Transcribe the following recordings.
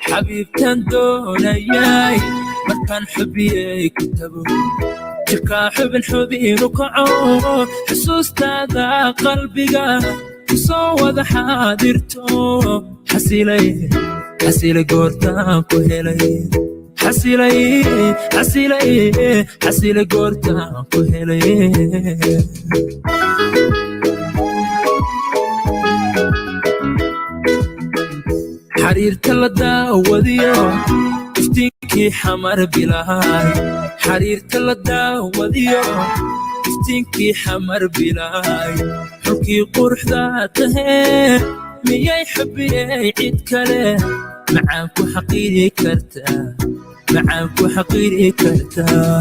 حبيبتان دونياي مركان حبيي كتبو جركا حبن حبي ركعو حسوس تاذا قلبي وصوّد حادرتو حسيلي حسيلي قورتان كوهيلي حسيلي حسيلي حسيلي قورتان كوهيلي حريرت لداوديو افتينكي حمر بلاي حريرت لداوديو افتينكي حمر بلاي حكي قرح ذاته مياي حبي عيد كله معاكو حقيري كرتا معاكو حقيري كرتا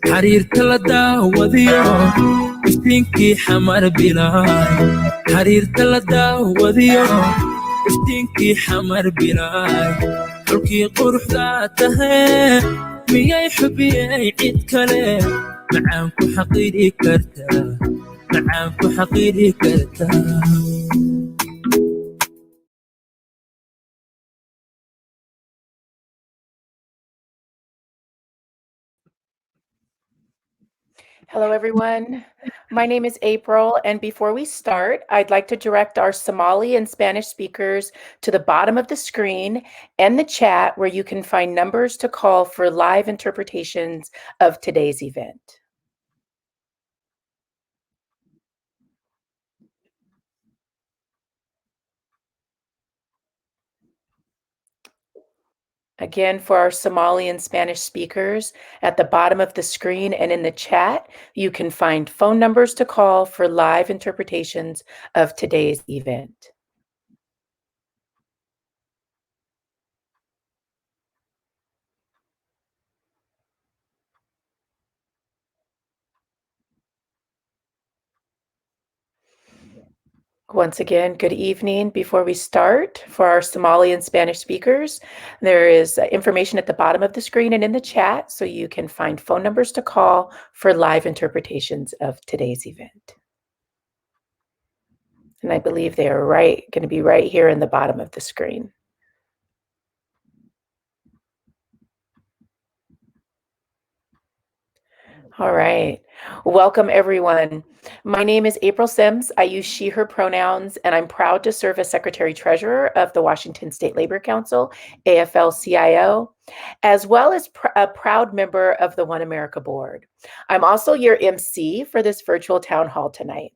حريرت لداوديو افتينكي حمر بلاي حريرت لداوديو افتينكي حمر بلاي حكي قرح ذاته مياي حبي عيد كله معاكو حقيري كرتا معاكو حقيري كرتا Hello, everyone. My name is April, and before we start, I'd like to direct our Somali and Spanish speakers to the bottom of the screen and the chat where you can find numbers to call for live interpretations of today's event. Again, for our Somali and Spanish speakers, at the bottom of the screen and in the chat, you can find phone numbers to call for live interpretations of today's event. Once again, good evening. Before we start, for our Somali and Spanish speakers, there is information at the bottom of the screen and in the chat, so you can find phone numbers to call for live interpretations of today's event. And I believe they are going to be right here in the bottom of the screen. All right. Welcome, everyone. My name is April Sims. I use she, her pronouns, and I'm proud to serve as Secretary Treasurer of the Washington State Labor Council, AFL-CIO, as well as a proud member of the OneAmerica Board. I'm also your MC for this virtual town hall tonight.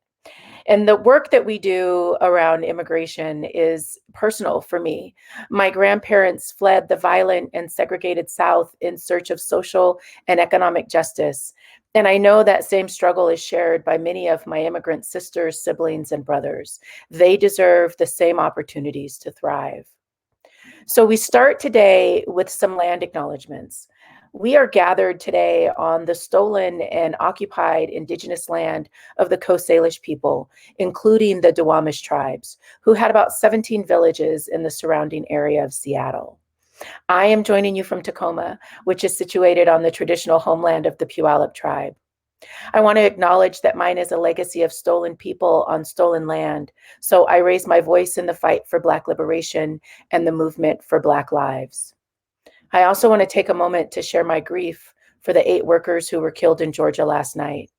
And the work that we do around immigration is personal for me. My grandparents fled the violent and segregated South in search of social and economic justice. And I know that same struggle is shared by many of my immigrant sisters, siblings, and brothers. They deserve the same opportunities to thrive. So we start today with some land acknowledgements. We are gathered today on the stolen and occupied indigenous land of the Coast Salish people, including the Duwamish tribes, who had about 17 villages in the surrounding area of Seattle. I am joining you from Tacoma, which is situated on the traditional homeland of the Puyallup tribe. I want to acknowledge that mine is a legacy of stolen people on stolen land, so I raise my voice in the fight for Black liberation and the movement for Black lives. I also want to take a moment to share my grief for the 8 workers who were killed in Georgia last night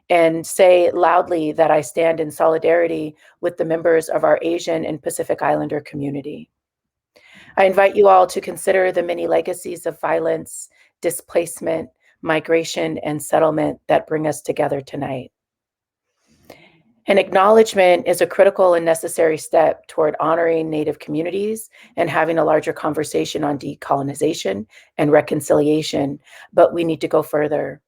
and say loudly that I stand in solidarity with the members of our Asian and Pacific Islander community. I invite you all to consider the many legacies of violence, displacement, migration, and settlement that bring us together tonight. An acknowledgement is a critical and necessary step toward honoring Native communities and having a larger conversation on decolonization and reconciliation, but we need to go further.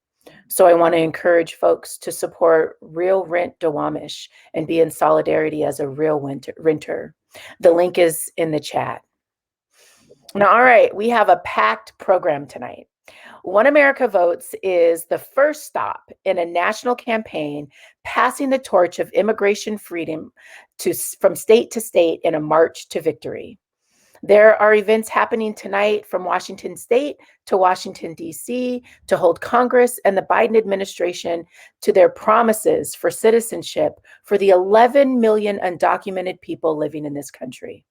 So I want to encourage folks to support Real Rent Duwamish and be in solidarity as a real renter. The link is in the chat. Now, all right, we have a packed program tonight. OneAmerica Votes is the first stop in a national campaign passing the torch of immigration freedom from state to state in a march to victory. There are events happening tonight from Washington State to Washington, D.C., to hold Congress and the Biden administration to their promises for citizenship for the 11 million undocumented people living in this country.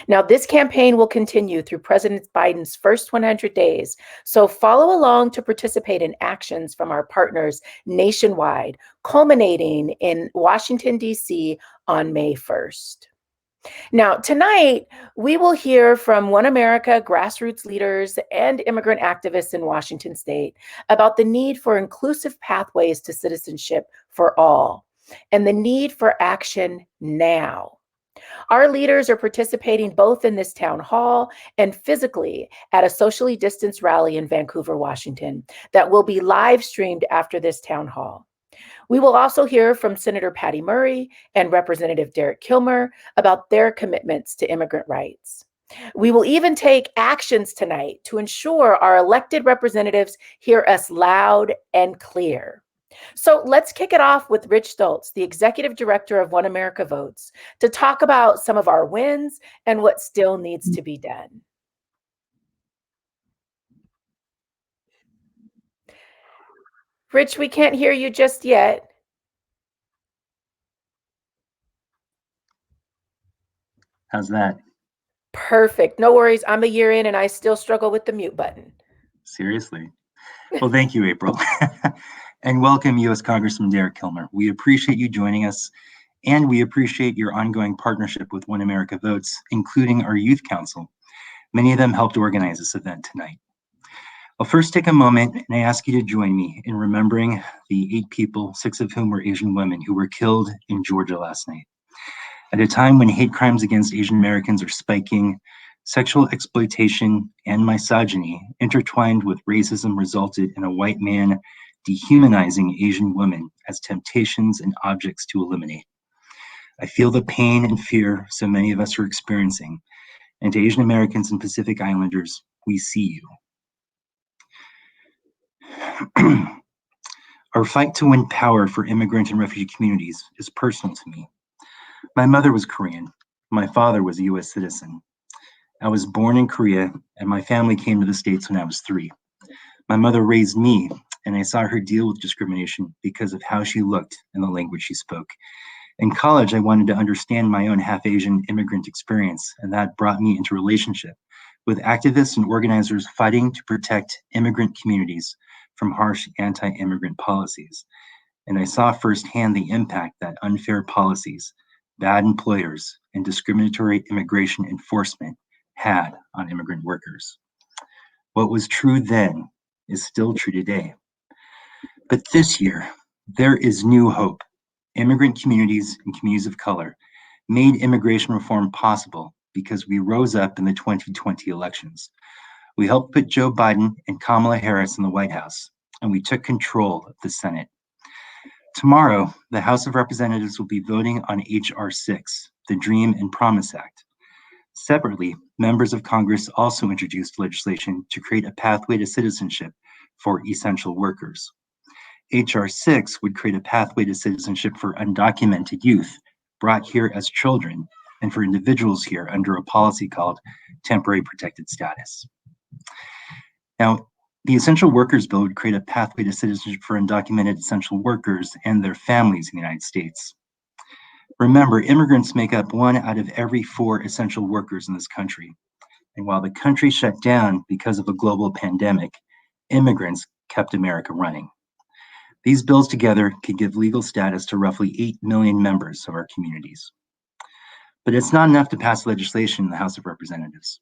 Now, this campaign will continue through President Biden's first 100 days, so follow along to participate in actions from our partners nationwide, culminating in Washington, D.C. on May 1st. Now, tonight, we will hear from OneAmerica grassroots leaders and immigrant activists in Washington State about the need for inclusive pathways to citizenship for all and the need for action now. Our leaders are participating both in this town hall and physically at a socially distanced rally in Vancouver, Washington, that will be live streamed after this town hall. We will also hear from Senator Patty Murray and Representative Derek Kilmer about their commitments to immigrant rights. We will even take actions tonight to ensure our elected representatives hear us loud and clear. So let's kick it off with Rich Stoltz, the Executive Director of OneAmerica Votes, to talk about some of our wins and what still needs to be done. Rich, we can't hear you just yet. How's that? Perfect. No worries. I'm a year in and I still struggle with the mute button. Seriously? Well, thank you, April. And welcome, U.S. Congressman Derek Kilmer. We appreciate you joining us, and we appreciate your ongoing partnership with OneAmerica Votes, including our Youth Council. Many of them helped organize this event tonight. I'll first take a moment and ask you to join me in remembering the 8 people, 6 of whom were Asian women, who were killed in Georgia last night. At a time when hate crimes against Asian Americans are spiking, sexual exploitation and misogyny intertwined with racism resulted in a white man dehumanizing Asian women as temptations and objects to eliminate. I feel the pain and fear so many of us are experiencing, and to Asian Americans and Pacific Islanders, we see you. Our fight to win power for immigrant and refugee communities is personal to me. My mother was Korean. My father was a U.S. citizen. I was born in Korea, and my family came to the States when I was 3. My mother raised me, and I saw her deal with discrimination because of how she looked and the language she spoke. In college, I wanted to understand my own half-Asian immigrant experience, and that brought me into relationship with activists and organizers fighting to protect immigrant communities from harsh anti-immigrant policies. And I saw firsthand the impact that unfair policies, bad employers, and discriminatory immigration enforcement had on immigrant workers. What was true then is still true today. But this year, there is new hope. Immigrant communities and communities of color made immigration reform possible because we rose up in the 2020 elections. We helped put Joe Biden and Kamala Harris in the White House, and we took control of the Senate. Tomorrow, the House of Representatives will be voting on H.R. 6, the Dream and Promise Act. Separately, members of Congress also introduced legislation to create a pathway to citizenship for essential workers. H.R. 6 would create a pathway to citizenship for undocumented youth brought here as children and for individuals here under a policy called temporary protected status. Now, the Essential Workers Bill would create a pathway to citizenship for undocumented essential workers and their families in the United States. Remember, immigrants make up 1 out of every 4 essential workers in this country. And while the country shut down because of a global pandemic, immigrants kept America running. These bills together could give legal status to roughly 8 million members of our communities. But it's not enough to pass legislation in the House of Representatives.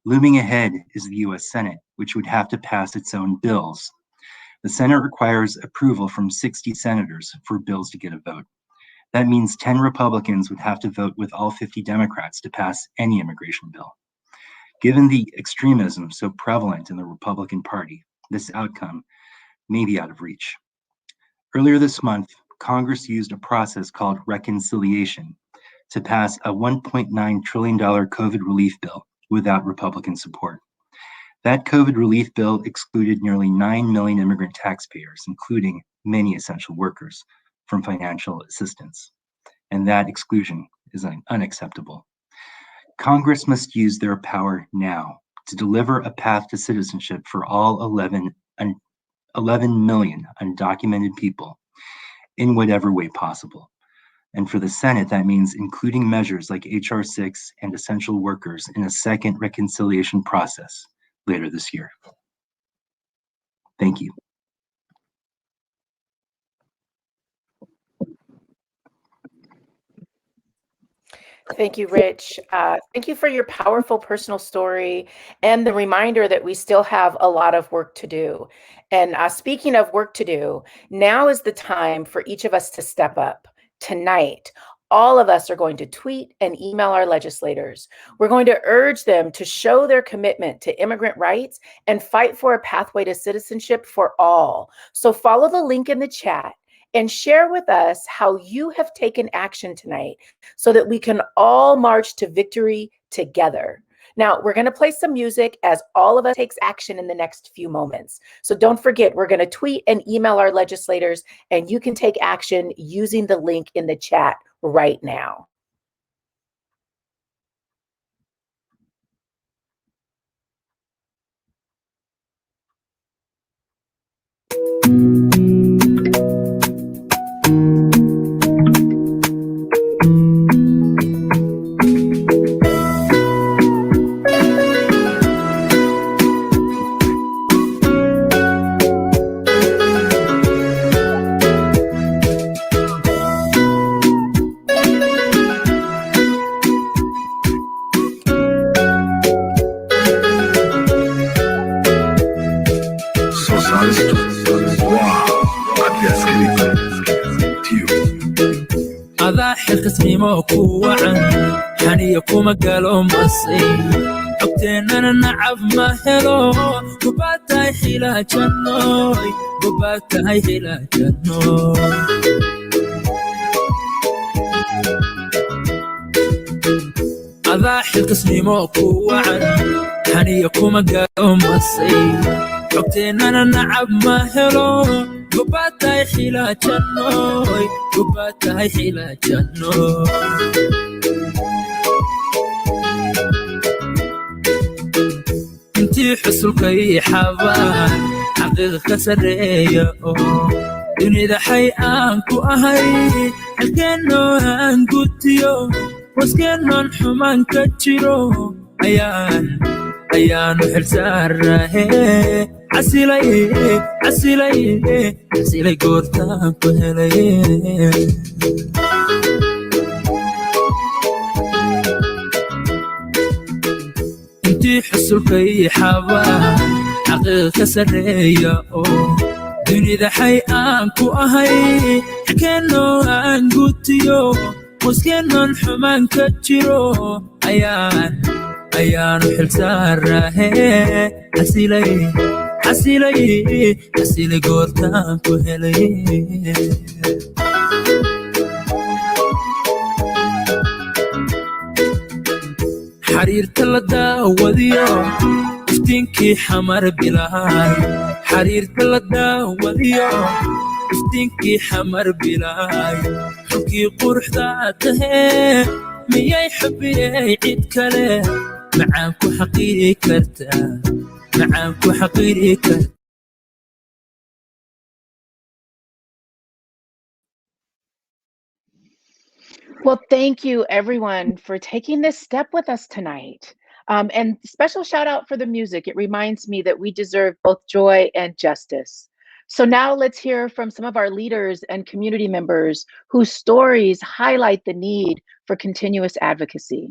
Looming ahead is the U.S. Senate, which would have to pass its own bills. The Senate requires approval from 60 senators for bills to get a vote. That means 10 Republicans would have to vote with all 50 Democrats to pass any immigration bill. Given the extremism so prevalent in the Republican Party, this outcome may be out of reach. Earlier this month, Congress used a process called reconciliation to pass a $1.9 trillion COVID relief bill without Republican support. That COVID relief bill excluded nearly 9 million immigrant taxpayers, including many essential workers, from financial assistance. And that exclusion is unacceptable. Congress must use their power now to deliver a path to citizenship for all 11 million undocumented people in whatever way possible. And for the Senate, that means including measures like H.R. 6 and essential workers in a second reconciliation process later this year. Thank you. Thank you, Rich. Thank you for your powerful personal story and the reminder that we still have a lot of work to do. And speaking of work to do, now is the time for each of us to step up. Tonight, all of us are going to tweet and email our legislators. We're going to urge them to show their commitment to immigrant rights and fight for a pathway to citizenship for all. So follow the link in the chat and share with us how you have taken action tonight so that we can all march to victory together. Now, we're going to play some music as all of us takes action in the next few moments. So don't forget, we're going to tweet and email our legislators, and you can take action using the link in the chat right now. adaa xilkasnimo ku wacan xaniya kuma galo masay xogteennana nacab ma helo gobaad tahay xilaajannoy gobaad tahay xilaajannoy adaa xilkasnimo ku wacan xaniya kuma galo masay xogteennana nacab ma helo gobaad tahay xilaajannoy gobaad tahay xilaajannoy intii xusulka ii xabaan xaqiiqa ka sarreeya oo dunida xay aan ku ahay xalkeennoo aan gutiyo waskeenoon xumaan ka jiro ayaanu xilsaarahe casilay goortaan ku helay intii xusulka ii xabaan xaqiiqa ka sarreeya oo dunida xay aan ku ahay xalkeennoo aan gutiyo waskeenoon xumaan ka jiro ayaanu xilsaarahe casilay goortaan ku helay xariirta la daawadiyo iftiinkii xamar bilaay xariirta la daawadiyo iftiinkii xamar bilaay xulkii quruxda tahee miyay xubiyey cid kale macaan ku xaqiiri kartaa macaan ku xaqiiri kartaa Well, thank you everyone for taking this step with us tonight. And special shout out for the music. It reminds me that we deserve both joy and justice. So now let's hear from some of our leaders and community members whose stories highlight the need for continuous advocacy.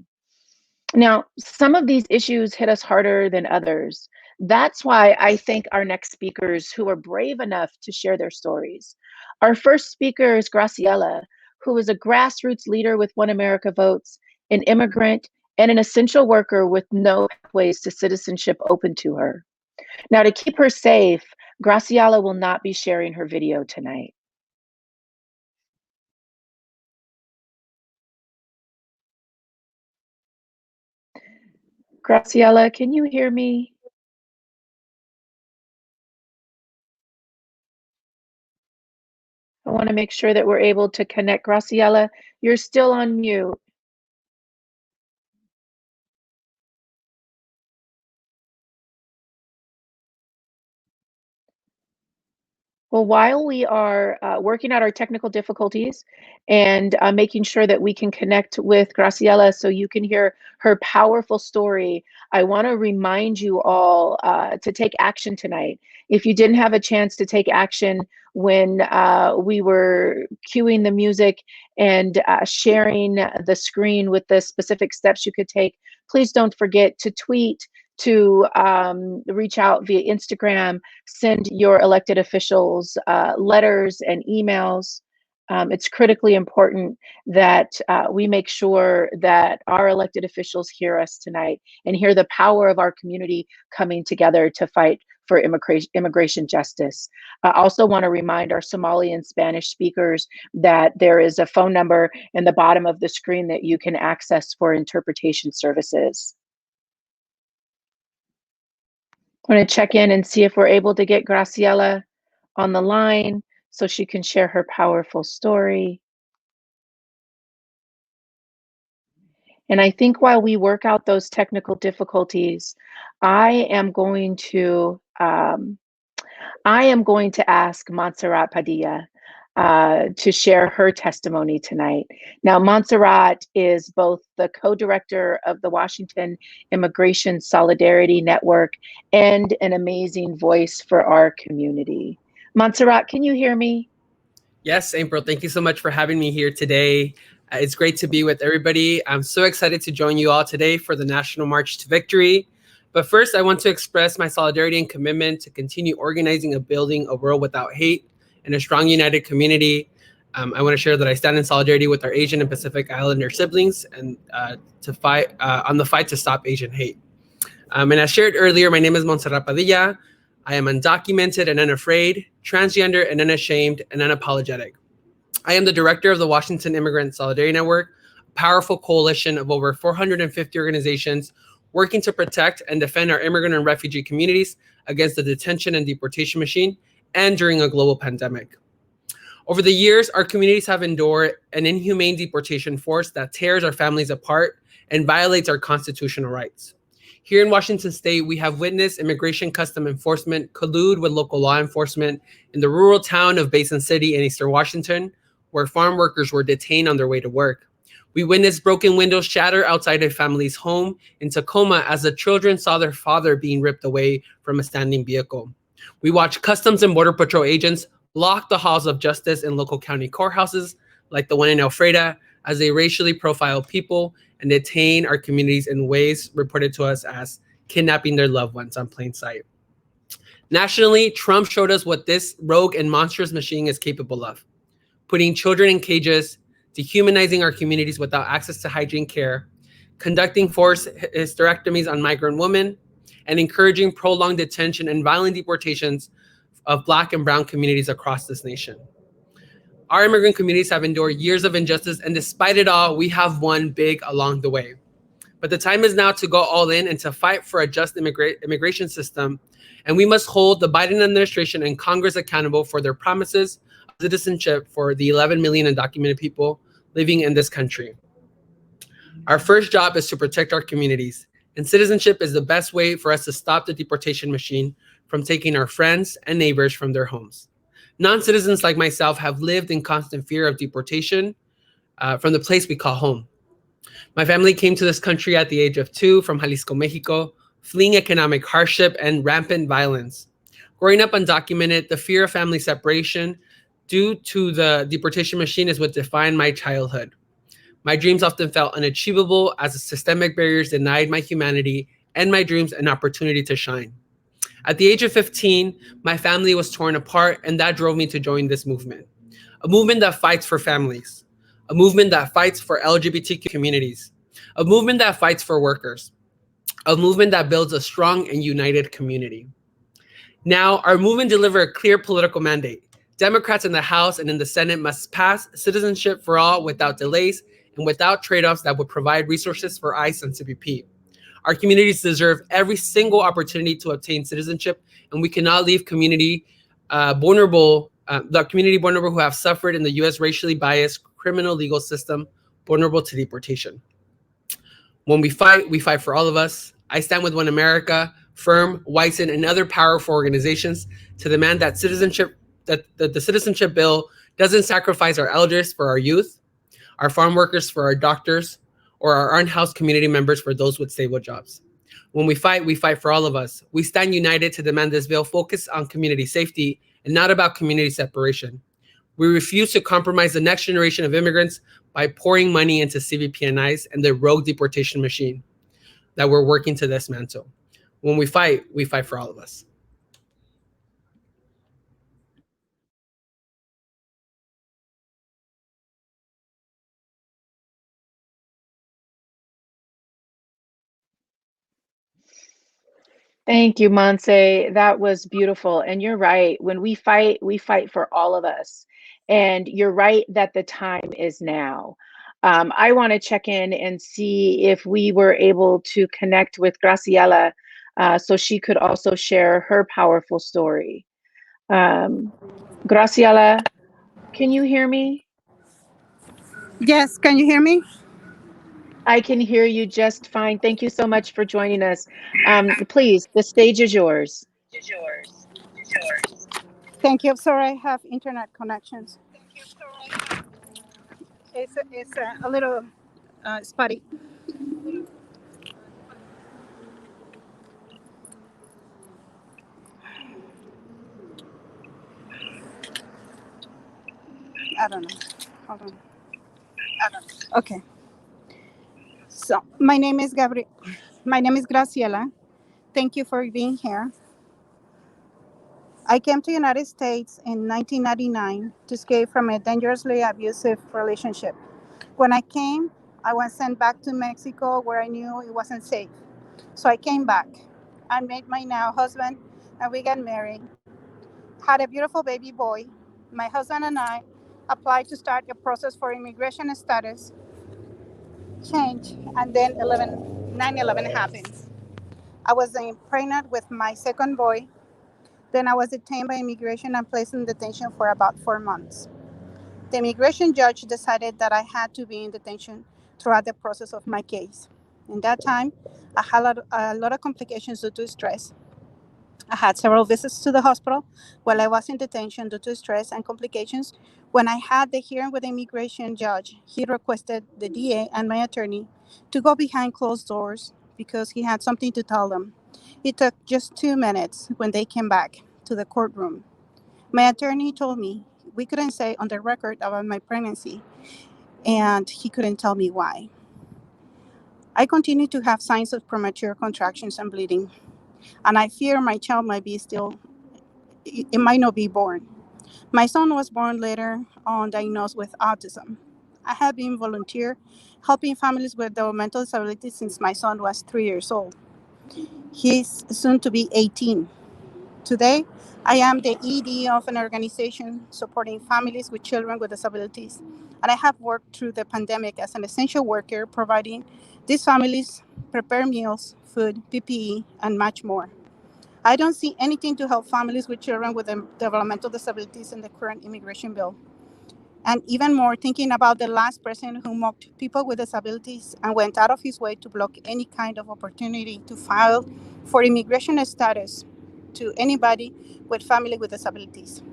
Now, some of these issues hit us harder than others. That's why I thank our next speakers who are brave enough to share their stories. Our first speaker is Graciela, who is a grassroots leader with OneAmerica Votes, an immigrant, and an essential worker with no pathways to citizenship open to her. Now, to keep her safe, Graciela will not be sharing her video tonight. Graciela, can you hear me? I want to make sure that we're able to connect. Graciela, you're still on mute. Well, while we are working out our technical difficulties and making sure that we can connect with Graciela so you can hear her powerful story, I want to remind you all to take action tonight. If you didn't have a chance to take action when we were cueing the music and sharing the screen with the specific steps you could take, please don't forget to tweet, to reach out via Instagram, send your elected officials letters and emails. It's critically important that we make sure that our elected officials hear us tonight and hear the power of our community coming together to fight for immigration justice. I also want to remind our Somali and Spanish speakers that there is a phone number in the bottom of the screen that you can access for interpretation services. I'm going to check in and see if we're able to get Graciela on the line so she can share her powerful story. And I think while we work out those technical difficulties, I am going to ask Monserrat Padilla to share her testimony tonight. Now, Monserrat is both the co-director of the Washington Immigration Solidarity Network and an amazing voice for our community. Monserrat, can you hear me? Yes, April, thank you so much for having me here today. It's great to be with everybody. I'm so excited to join you all today for the National March to Victory. But first, I want to express my solidarity and commitment to continue organizing and building a world without hate and a strong, united community. I want to share that I stand in solidarity with our Asian and Pacific Islander siblings and to fight on the fight to stop Asian hate. And as shared earlier, my name is Monserrat Padilla. I am undocumented and unafraid, transgender and unashamed and unapologetic. I am the director of the Washington Immigrant Solidarity Network, a powerful coalition of over 450 organizations working to protect and defend our immigrant and refugee communities against the detention and deportation machine and during a global pandemic. Over the years, our communities have endured an inhumane deportation force that tears our families apart and violates our constitutional rights. Here in Washington State, we have witnessed immigration custom enforcement collude with local law enforcement in the rural town of Basin City in Eastern Washington, where farm workers were detained on their way to work. We witnessed broken windows shatter outside a family's home in Tacoma as the children saw their father being ripped away from a standing vehicle. We watched Customs and Border Patrol agents block the halls of justice in local county courthouses, like the one in Elfrida, as they racially profile people and detain our communities in ways reported to us as kidnapping their loved ones on plain sight. Nationally, Trump showed us what this rogue and monstrous machine is capable of: putting children in cages, dehumanizing our communities without access to hygiene care, conducting forced hysterectomies on migrant women, and encouraging prolonged detention and violent deportations of Black and Brown communities across this nation. Our immigrant communities have endured years of injustice, and despite it all, we have won big along the way. But the time is now to go all in and to fight for a just immigration system, and we must hold the Biden administration and Congress accountable for their promises of citizenship for the 11 million undocumented people living in this country. Our first job is to protect our communities, and citizenship is the best way for us to stop the deportation machine from taking our friends and neighbors from their homes. Non-citizens like myself have lived in constant fear of deportation from the place we call home. My family came to this country at the age of 2 from Jalisco, Mexico, fleeing economic hardship and rampant violence. Growing up undocumented, the fear of family separation due to the deportation machine is what defined my childhood. My dreams often felt unachievable as the systemic barriers denied my humanity and my dreams an opportunity to shine. At the age of 15, my family was torn apart, and that drove me to join this movement. A movement that fights for families, a movement that fights for LGBTQ communities, a movement that fights for workers, a movement that builds a strong and united community. Now, our movement delivers a clear political mandate. Democrats in the House and in the Senate must pass citizenship for all without delays and without trade-offs that would provide resources for ICE and CBP. Our communities deserve every single opportunity to obtain citizenship, and we cannot leave the community vulnerable who have suffered in the U.S. racially biased criminal legal system, vulnerable to deportation. When we fight for all of us. I stand with OneAmerica, Firm, Wyson, and other powerful organizations to demand that citizenship the citizenship bill doesn't sacrifice our elders for our youth, our farm workers for our doctors, or our unhoused community members for those with stable jobs. When we fight for all of us. We stand united to demand this bill focus on community safety and not about community separation. We refuse to compromise the next generation of immigrants by pouring money into CVPNIs and the rogue deportation machine that we're working to dismantle. When we fight for all of us. Thank you, Monse. That was beautiful. And you're right. When we fight for all of us. And you're right that the time is now. I want to check in and see if we were able to connect with Graciela so she could also share her powerful story. Graciela, can you hear me? Yes, can you hear me? I can hear you just fine. Thank you so much for joining us. Please, the stage is yours. Thank you. Sorry, I have internet connections. It's a little spotty. I don't know. Hold on. Okay. So my name is Graciela. Thank you for being here. I came to the United States in 1999 to escape from a dangerously abusive relationship. When I came, I was sent back to Mexico where I knew it wasn't safe. So I came back. I met my now husband and we got married. Had a beautiful baby boy. My husband and I applied to start a process for immigration status change, and then 9/11 happened. I was then pregnant with my second boy. Then I was detained by immigration and placed in detention for about 4 months. The immigration judge decided that I had to be in detention throughout the process of my case. In that time, I had a lot of complications due to stress. I had several visits to the hospital while I was in detention due to stress and complications. When I had the hearing with the immigration judge, he requested the DA and my attorney to go behind closed doors because he had something to tell them. It took just 2 minutes when they came back to the courtroom. My attorney told me we couldn't say on the record about my pregnancy, and he couldn't tell me why. I continue to have signs of premature contractions and bleeding, and I fear my child it might not be born. My son was born later on diagnosed with autism. I have been volunteer helping families with developmental disabilities since my son was 3 years old. He's soon to be 18. Today, I am the ED of an organization supporting families with children with disabilities, and I have worked through the pandemic as an essential worker, providing these families prepare meals, food, PPE, and much more. I don't see anything to help families with children with developmental disabilities in the current immigration bill. And even more, thinking about the last president who mocked people with disabilities and went out of his way to block any kind of opportunity to file for immigration status to anybody with family with disabilities.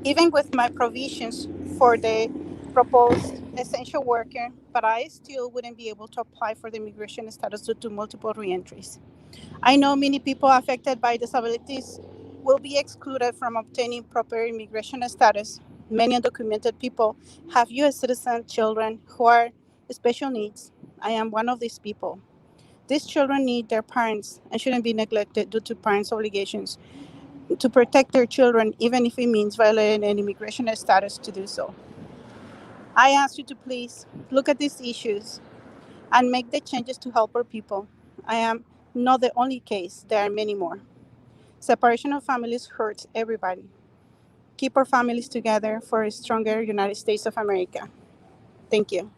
Even with my provisions for the proposed essential worker, but I still wouldn't be able to apply for the immigration status due to multiple reentries. I know many people affected by disabilities will be excluded from obtaining proper immigration status. Many undocumented people have U.S. citizen children who are special needs. I am one of these people. These children need their parents and shouldn't be neglected due to parents' obligations to protect their children, even if it means violating an immigration status to do so. I ask you to please look at these issues and make the changes to help our people. I am not the only case, there are many more. Separation of families hurts everybody. Keep our families together for a stronger United States of America. Thank you.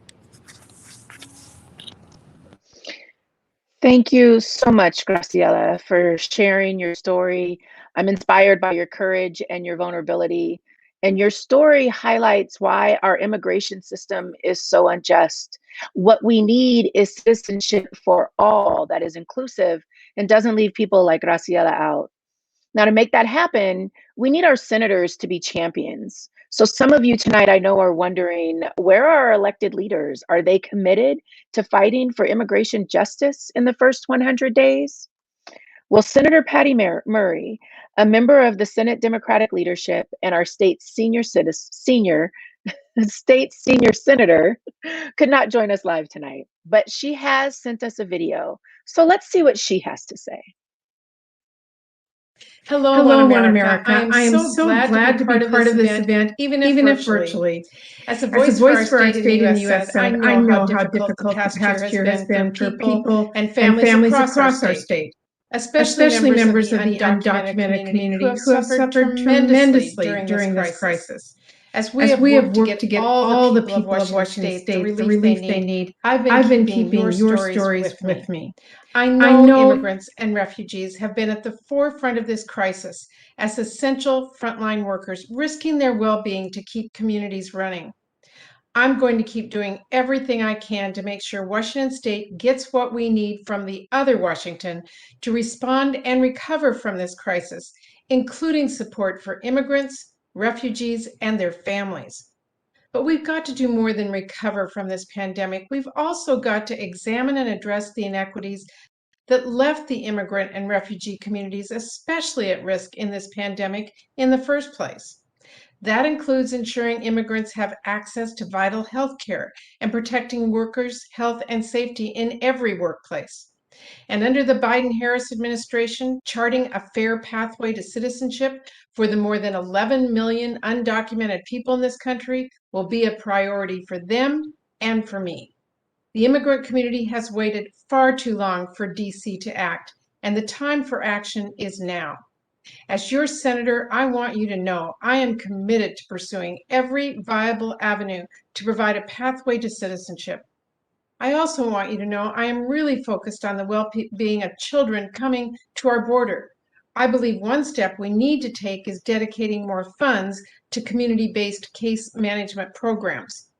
Thank you so much, Graciela, for sharing your story. I'm inspired by your courage and your vulnerability. And your story highlights why our immigration system is so unjust. What we need is citizenship for all that is inclusive and doesn't leave people like Graciela out. Now, to make that happen, we need our senators to be champions. So some of you tonight, I know, are wondering, where are our elected leaders? Are they committed to fighting for immigration justice in the first 100 days? Well, Senator Patty Murray, a member of the Senate Democratic leadership and our state's senior senator, could not join us live tonight, but she has sent us a video. So let's see what she has to say. Hello, OneAmerica. I am so glad to be part of this event, even if virtually. As a voice for our state in the U.S. Senate, I know how difficult the past year has been for people and families across our state, especially members of the undocumented community who have suffered tremendously during this crisis. As we have worked to get all the people of Washington State the relief they need, I've been keeping your stories with me. I know immigrants and refugees have been at the forefront of this crisis as essential frontline workers, risking their well-being to keep communities running. I'm going to keep doing everything I can to make sure Washington State gets what we need from the other Washington to respond and recover from this crisis, including support for immigrants, refugees, and their families. But we've got to do more than recover from this pandemic. We've also got to examine and address the inequities that left the immigrant and refugee communities especially at risk in this pandemic in the first place. That includes ensuring immigrants have access to vital health care and protecting workers' health and safety in every workplace. And under the Biden-Harris administration, charting a fair pathway to citizenship for the more than 11 million undocumented people in this country will be a priority for them and for me. The immigrant community has waited far too long for DC to act, and the time for action is now. As your senator, I want you to know I am committed to pursuing every viable avenue to provide a pathway to citizenship. I also want you to know I am really focused on the well-being of children coming to our border. I believe one step we need to take is dedicating more funds to community-based case management programs.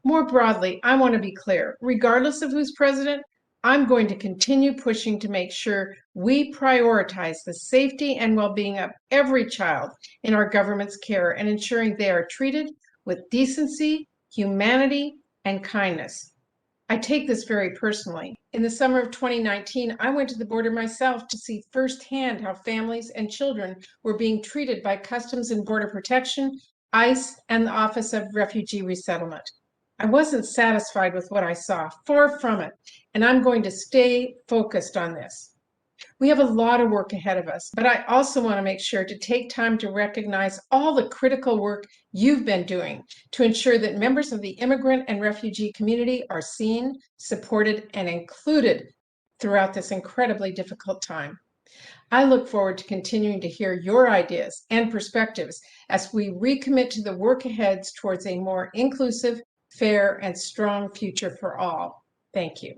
More broadly, I want to be clear, regardless of who's president, I'm going to continue pushing to make sure we prioritize the safety and well-being of every child in our government's care and ensuring they are treated with decency, humanity, and kindness. I take this very personally. In the summer of 2019, I went to the border myself to see firsthand how families and children were being treated by Customs and Border Protection, ICE, and the Office of Refugee Resettlement. I wasn't satisfied with what I saw, far from it, and I'm going to stay focused on this. We have a lot of work ahead of us, but I also want to make sure to take time to recognize all the critical work you've been doing to ensure that members of the immigrant and refugee community are seen, supported, and included throughout this incredibly difficult time. I look forward to continuing to hear your ideas and perspectives as we recommit to the work ahead towards a more inclusive, fair, and strong future for all. Thank you.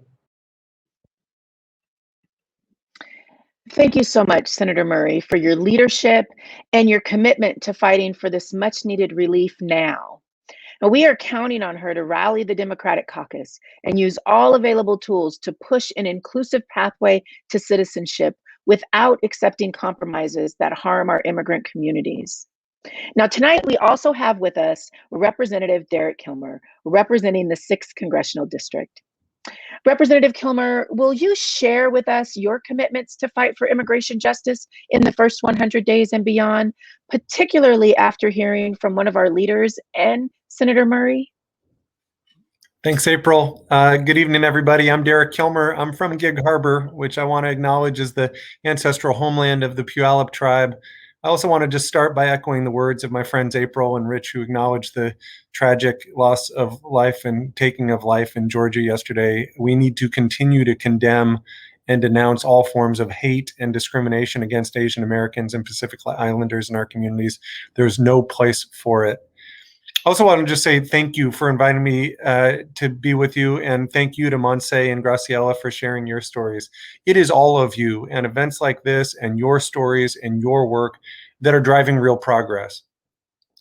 Thank you so much, Senator Murray, for your leadership and your commitment to fighting for this much needed relief now. And we are counting on her to rally the Democratic caucus and use all available tools to push an inclusive pathway to citizenship without accepting compromises that harm our immigrant communities. Now, tonight, we also have with us Representative Derek Kilmer, representing the 6th Congressional District. Representative Kilmer, will you share with us your commitments to fight for immigration justice in the first 100 days and beyond, particularly after hearing from one of our leaders and Senator Murray? Thanks, April. Good evening, everybody. I'm Derek Kilmer. I'm from Gig Harbor, which I want to acknowledge as the ancestral homeland of the Puyallup tribe. I also want to just start by echoing the words of my friends April and Rich, who acknowledged the tragic loss of life and taking of life in Georgia yesterday. We need to continue to condemn and denounce all forms of hate and discrimination against Asian Americans and Pacific Islanders in our communities. There's no place for it. I also want to just say thank you for inviting me to be with you, and thank you to Monse and Graciela for sharing your stories. It is all of you and events like this and your stories and your work that are driving real progress.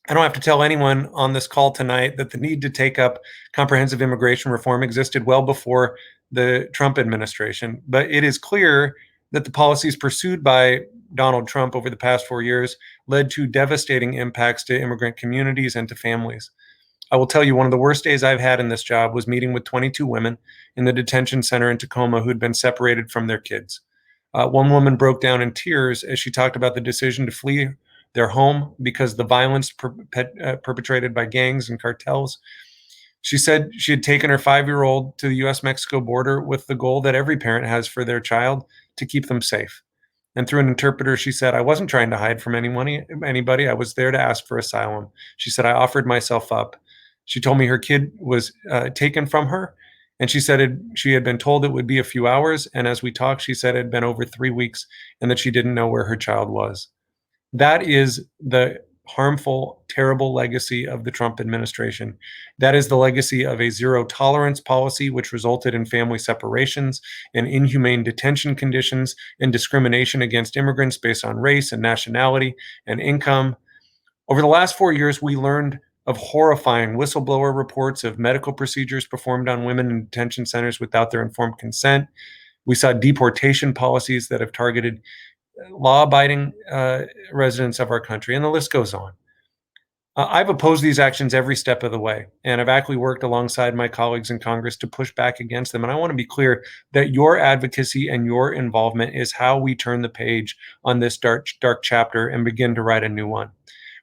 I don't have to tell anyone on this call tonight that the need to take up comprehensive immigration reform existed well before the Trump administration, but it is clear that the policies pursued by Donald Trump over the past 4 years led to devastating impacts to immigrant communities and to families. I will tell you, one of the worst days I've had in this job was meeting with 22 women in the detention center in Tacoma who'd been separated from their kids. One woman broke down in tears as she talked about the decision to flee their home because of the violence perpetrated by gangs and cartels. She said she had taken her 5-year-old to the US-Mexico border with the goal that every parent has for their child, to keep them safe. And through an interpreter, she said, I wasn't trying to hide from anybody. I was there to ask for asylum. She said, I offered myself up. She told me her kid was taken from her. And she said she had been told it would be a few hours. And as we talked, she said it had been over 3 weeks and that she didn't know where her child was. That is the harmful, terrible legacy of the Trump administration. That is the legacy of a zero tolerance policy, which resulted in family separations and inhumane detention conditions and discrimination against immigrants based on race and nationality and income. Over the last 4 years, we learned of horrifying whistleblower reports of medical procedures performed on women in detention centers without their informed consent. We saw deportation policies that have targeted law-abiding residents of our country, and the list goes on. I've opposed these actions every step of the way, and I've actually worked alongside my colleagues in Congress to push back against them. And I want to be clear that your advocacy and your involvement is how we turn the page on this dark chapter and begin to write a new one.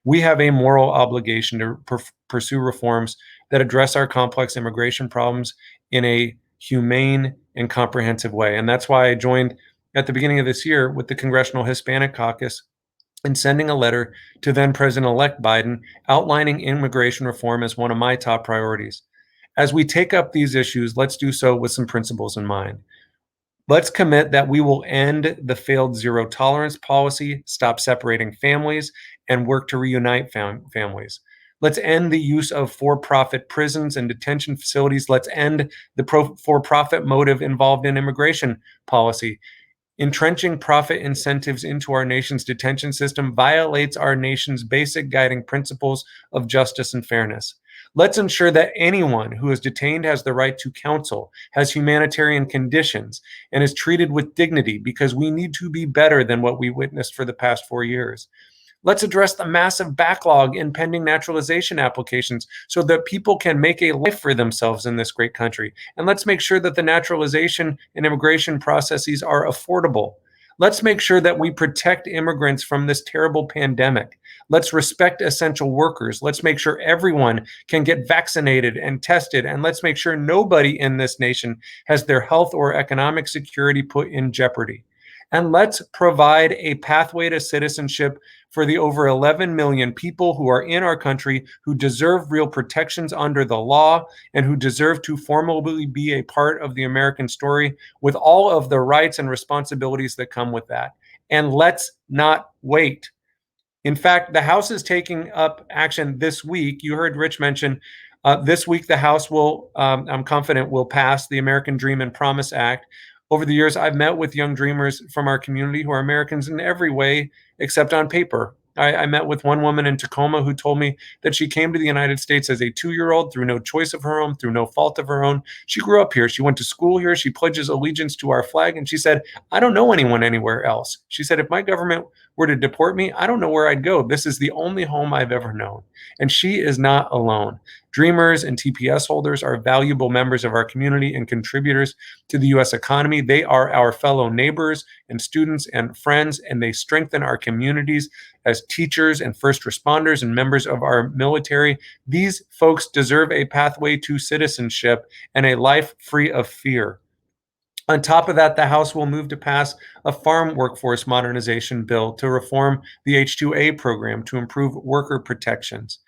We have a moral obligation to pursue reforms that address our complex immigration problems in a humane and comprehensive way. And that's why I joined at the beginning of this year with the Congressional Hispanic Caucus and sending a letter to then President-elect Biden outlining immigration reform as one of my top priorities. As we take up these issues, let's do so with some principles in mind. Let's commit that we will end the failed zero tolerance policy, stop separating families, and work to reunite families. Let's end the use of for-profit prisons and detention facilities. Let's end the for-profit motive involved in immigration policy. Entrenching profit incentives into our nation's detention system violates our nation's basic guiding principles of justice and fairness. Let's ensure that anyone who is detained has the right to counsel, has humanitarian conditions, and is treated with dignity, because we need to be better than what we witnessed for the past 4 years. Let's address the massive backlog in pending naturalization applications so that people can make a life for themselves in this great country. And let's make sure that the naturalization and immigration processes are affordable. Let's make sure that we protect immigrants from this terrible pandemic. Let's respect essential workers. Let's make sure everyone can get vaccinated and tested. And let's make sure nobody in this nation has their health or economic security put in jeopardy. And let's provide a pathway to citizenship for the over 11 million people who are in our country who deserve real protections under the law and who deserve to formally be a part of the American story with all of the rights and responsibilities that come with that. And let's not wait. In fact, the House is taking up action this week. You heard Rich mention this week the House will, I'm confident, will pass the American Dream and Promise Act. Over the years, I've met with young dreamers from our community who are Americans in every way except on paper. I met with one woman in Tacoma who told me that she came to the United States as a 2-year-old through no choice of her own, through no fault of her own. She grew up here. She went to school here. She pledges allegiance to our flag. And she said, I don't know anyone anywhere else. She said, if my government were to deport me, I don't know where I'd go. This is the only home I've ever known. And she is not alone. Dreamers and TPS holders are valuable members of our community and contributors to the U.S. economy. They are our fellow neighbors and students and friends, and they strengthen our communities as teachers and first responders and members of our military. These folks deserve a pathway to citizenship and a life free of fear. On top of that, the House will move to pass a farm workforce modernization bill to reform the H-2A program to improve worker protections.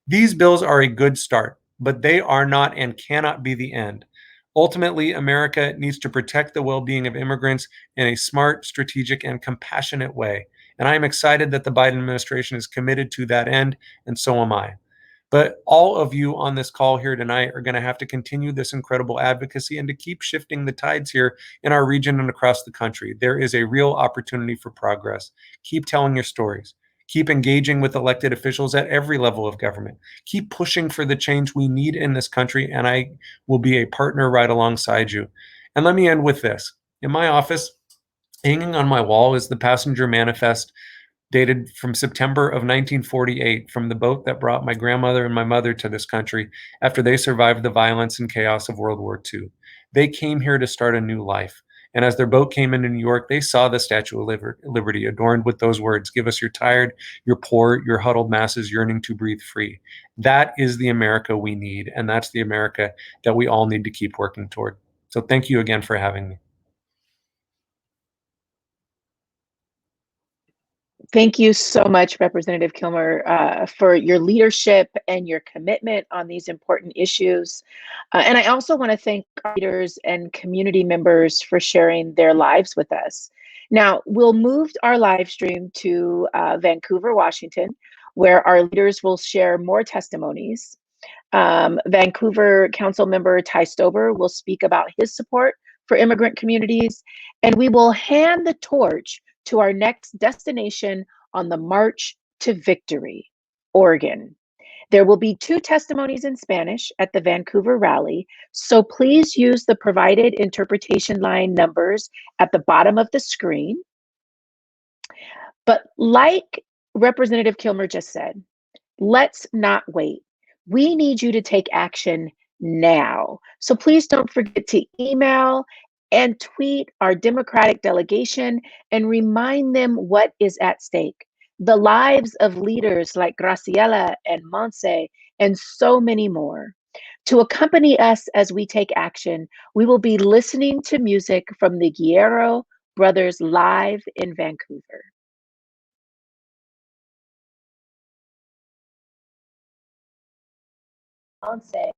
These bills are a good start, but they are not and cannot be the end. Ultimately, America needs to protect the well-being of immigrants in a smart, strategic, and compassionate way. And I am excited that the Biden administration is committed to that end, and so am I. But all of you on this call here tonight are going to have to continue this incredible advocacy and to keep shifting the tides here in our region and across the country. There is a real opportunity for progress. Keep telling your stories. Keep engaging with elected officials at every level of government. Keep pushing for the change we need in this country, and I will be a partner right alongside you. And let me end with this. In my office, Hanging on my wall is the passenger manifest dated from September of 1948 from the boat that brought my grandmother and my mother to this country after they survived the violence and chaos of World War II. They came here to start a new life. And as their boat came into New York, they saw the Statue of Liberty adorned with those words, "Give us your tired, your poor, your huddled masses yearning to breathe free." That is the America we need. And that's the America that we all need to keep working toward. So thank you again for having me. Thank you so much, Representative Kilmer, for your leadership and your commitment on these important issues. And I also want to thank leaders and community members for sharing their lives with us. Now, we'll move our live stream to Vancouver, Washington, where our leaders will share more testimonies. Vancouver Councilmember Ty Stober will speak about his support for immigrant communities, and we will hand the torch to our next destination on the March to Victory, Oregon. There will be 2 testimonies in Spanish at the Vancouver rally, so please use the provided interpretation line numbers at the bottom of the screen. But like Representative Kilmer just said, let's not wait. We need you to take action now. So please don't forget to email and tweet our Democratic delegation and remind them what is at stake. The lives of leaders like Graciela and Monse and so many more. To accompany us as we take action, we will be listening to music from the Guerrero Brothers live in Vancouver. Monse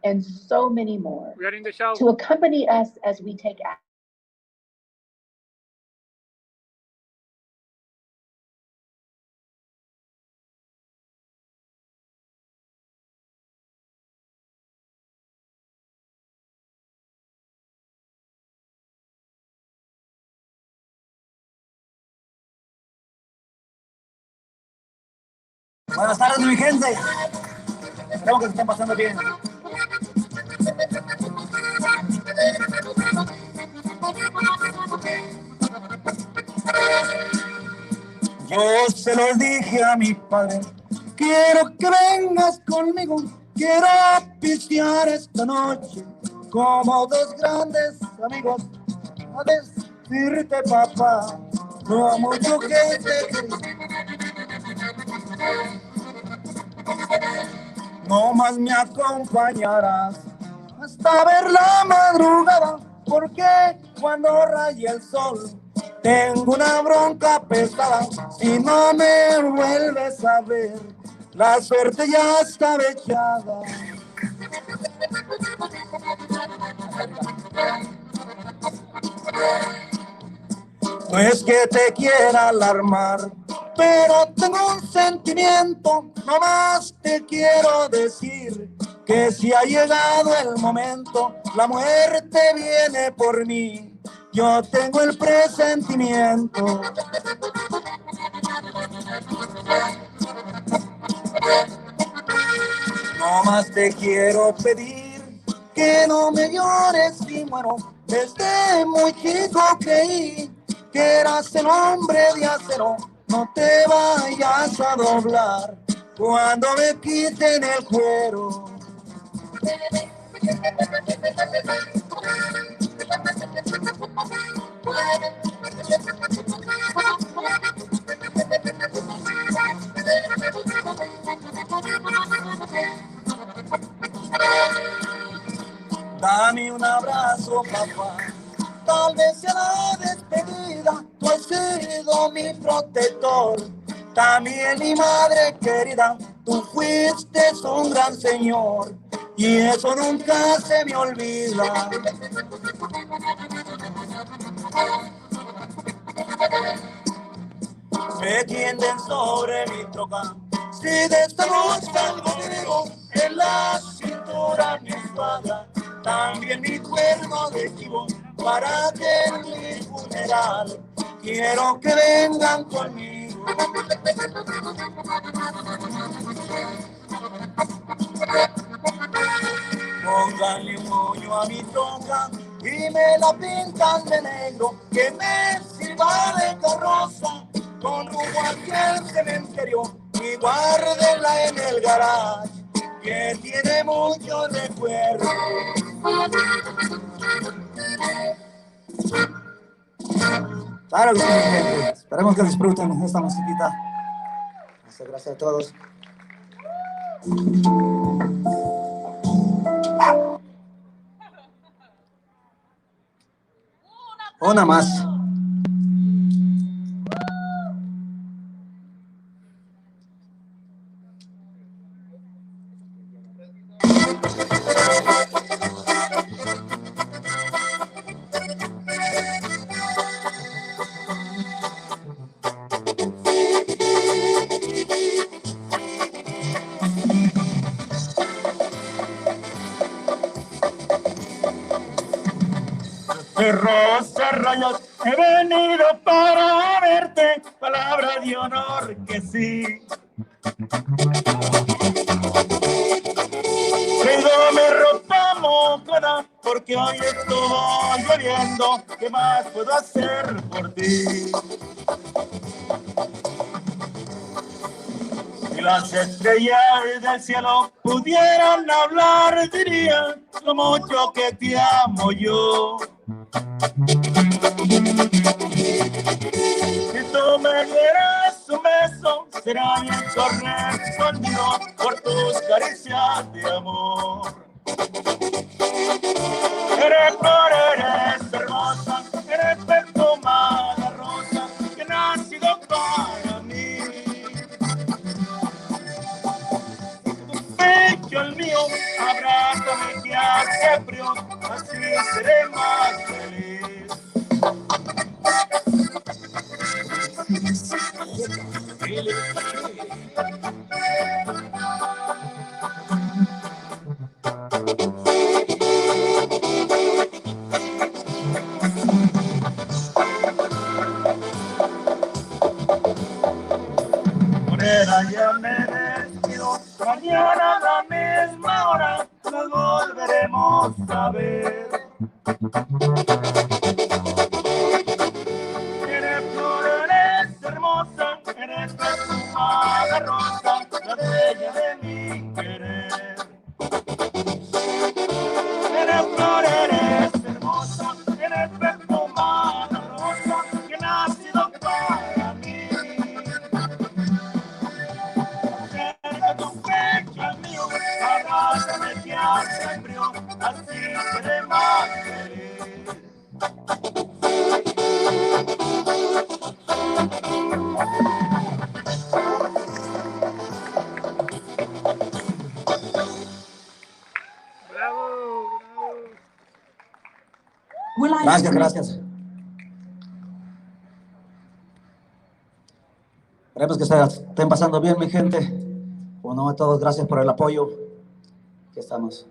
and so many more. Ready to show. To accompany us as we take action. Buenas tardes, mi gente. Esperamos que se estén pasando bien. Yo se lo dije a mi padre, quiero que vengas conmigo, quiero pistear esta noche, como 2 grandes amigos, a decirte, papá, lo mucho que te quería. No más me acompañarás hasta ver la madrugada, porque cuando raye el sol tengo una bronca pesada. Si no me vuelves a ver, la suerte ya está echada. No es que te quiera alarmar, pero tengo un sentimiento, nomás te quiero decir que si ha llegado el momento, la muerte viene por mí, yo tengo el presentimiento. Nomás te quiero pedir que no me llores si muero, desde muy chico creí que eras el hombre de acero. No te vayas a doblar cuando me quiten el cuero. Dame un abrazo, papá. Tal vez sea la despedida, tú has sido mi protector, también mi madre querida, tú fuiste un gran señor, y eso nunca se me olvida. Me tienden sobre mi troca, si destrozan conmigo, en la cintura mi espada, también mi cuerno de chivo, para que en mi funeral quiero que vengan conmigo. Pónganle un moño a mi tronca, y me la pintan de negro, que me sirva de carroza con rumbo hacia el cementerio y guárdenla en el garage, que tiene muchos recuerdos. Claro que sí, gente. Esperemos que disfruten esta musiquita. Muchas gracias a todos. Una más. Rosa Rayas, he venido para verte, palabra de honor que sí. Tráigame ropa mojada, porque hoy estuvo lloviendo, ¿qué más puedo hacer por ti? Si las estrellas del cielo pudieran hablar, dirían lo mucho que te amo yo. Si tú me dieras un beso, será bien correspondido por tus caricias de amor. Eres flor, eres hermosa, eres perfumada rosa, que ha nacido para mí. Tu pecho el mío, abrázame que hace frío, así seré más feliz. Morena, ya me despido, mañana a la misma hora nos volveremos a ver. Eres flor, eres hermosa, eres perfumada rosa, la dueña de mi querer. Eres flor, eres hermosa, eres perfumada rosa, que ha nacido para mí. Acerca tu pecho al mío, abrázame que hace frío, así seré más feliz. Gracias, gracias. Esperemos que estén pasando bien, mi gente. Bueno, a todos, gracias por el apoyo. Aquí estamos.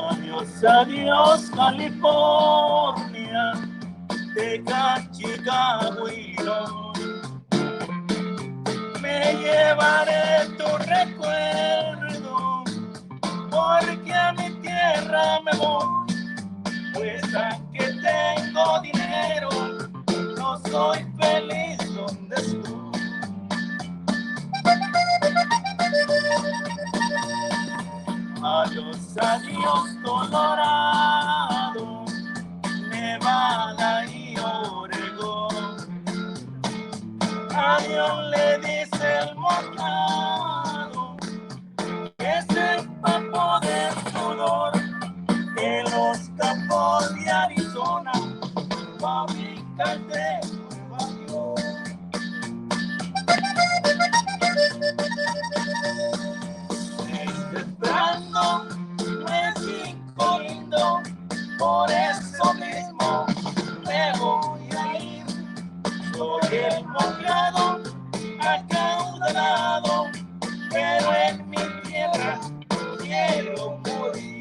Adiós, adiós, California, Texas, Chicago y Long. Me llevaré tu recuerdo, porque a mi tierra me voy, pues aunque tengo dinero, no soy feliz donde estoy. Adiós, adiós, Colorado, Nevada y Oregón. Adiós, le dice el mojado, que se empapó del sudor de los campos de Arizona, fábricas de Nueva York. Esperando México lindo, por eso mismo me voy a ir. Soy encontrado, pero en mi tierra quiero morir.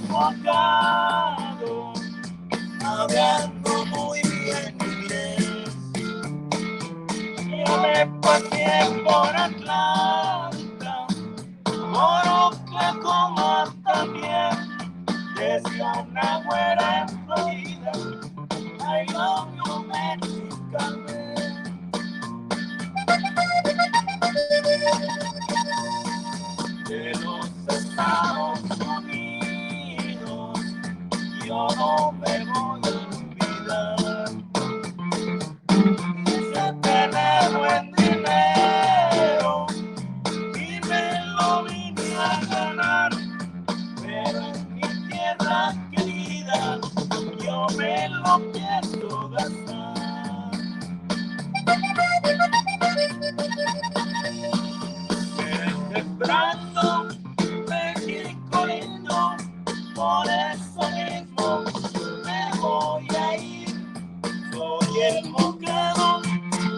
Enfocado, hablando muy bien inglés. Yo me pasé por Atlanta, por Oklahoma también. Decía una güera en Florida, I love you, Mexican man. De los Estados Unidos, yo no me voy a olvidar. Quise tener buen dinero y me lo vine a ganar, pero en mi tierra querida yo me lo pienso gastar. Temprano, México lindo, por eso mismo me voy a ir. Soy el mocado,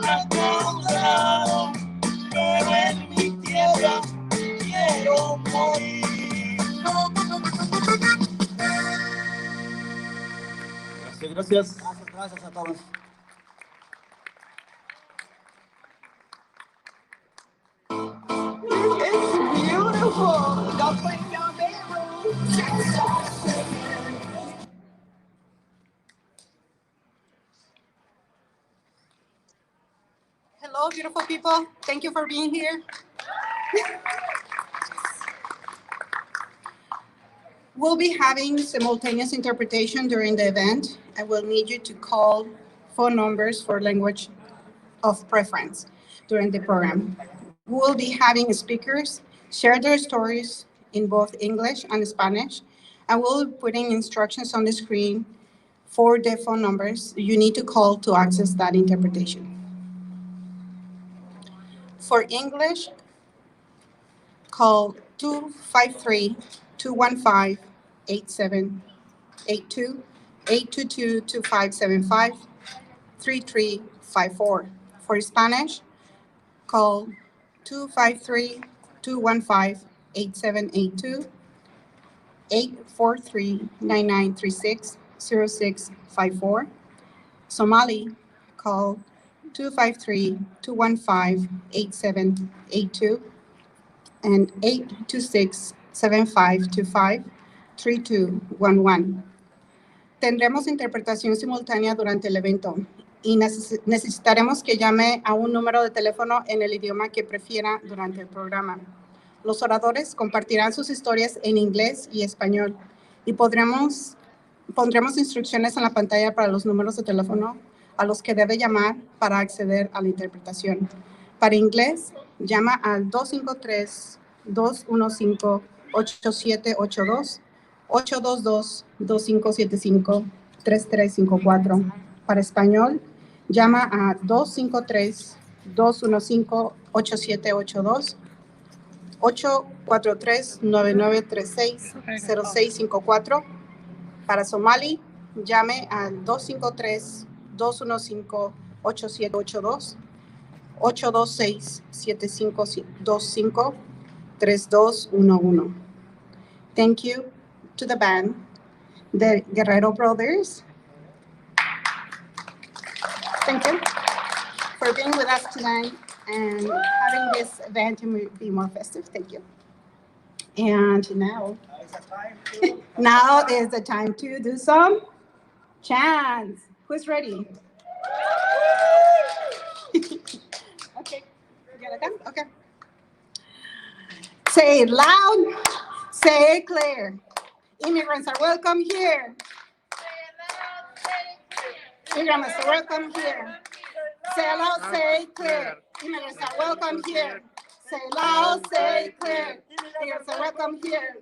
encontrado, pero en mi tierra quiero morir. Gracias. Gracias a todos. It's beautiful. Don't play your bedroom. Hello, beautiful people. Thank you for being here. We'll be having simultaneous interpretation during the event. I will need you to call phone numbers for language of preference during the program. We'll be having speakers share their stories in both English and Spanish, and we'll be putting instructions on the screen for the phone numbers you need to call to access that interpretation. For English, call 253-215-8782, 822-2575, 3354. For Spanish, call 253-215-8782, 843-9936, 0654. Somali, call 253-215-8782 and 826-7525, 3211. Tendremos interpretación simultánea durante el evento y necesitaremos que llame a un número de teléfono en el idioma que prefiera durante el programa. Los oradores compartirán sus historias en inglés y español y pondremos instrucciones en la pantalla para los números de teléfono a los que debe llamar para acceder a la interpretación. Para inglés, llama al 253-215-8782, 822-2575-3354. Para español, llama a 253-215-8782, 843-9936-0654. Para Somali, llame al 253-215-8782, 826-7525-3211. Thank you to the band, the Guerrero Brothers. Thank you for being with us tonight and having this event to be more festive. Thank you. And now is the time to do some chants. Who's ready? Okay, you got it done? Okay. Say it loud, say it clear. Immigrants are welcome here. Immigrants are welcome here. Say it loud, say it clear. Immigrants are welcome here. Say it loud, say it clear. Immigrants are welcome here.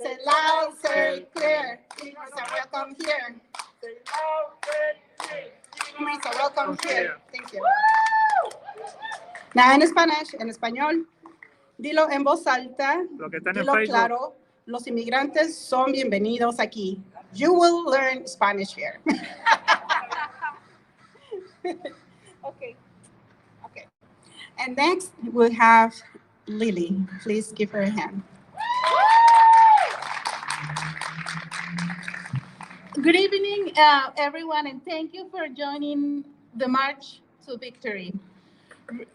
Say loud, say clear. Immigrants are welcome here. Say loud, say clear. Immigrants are welcome here. Thank you. Now en Spanish, en español, dilo en voz alta, dilo claro. Los inmigrantes son bienvenidos aquí. You will learn Spanish here. Okay. Okay. And next we have Lily. Please give her a hand. Good evening, everyone, and thank you for joining the March to Victory.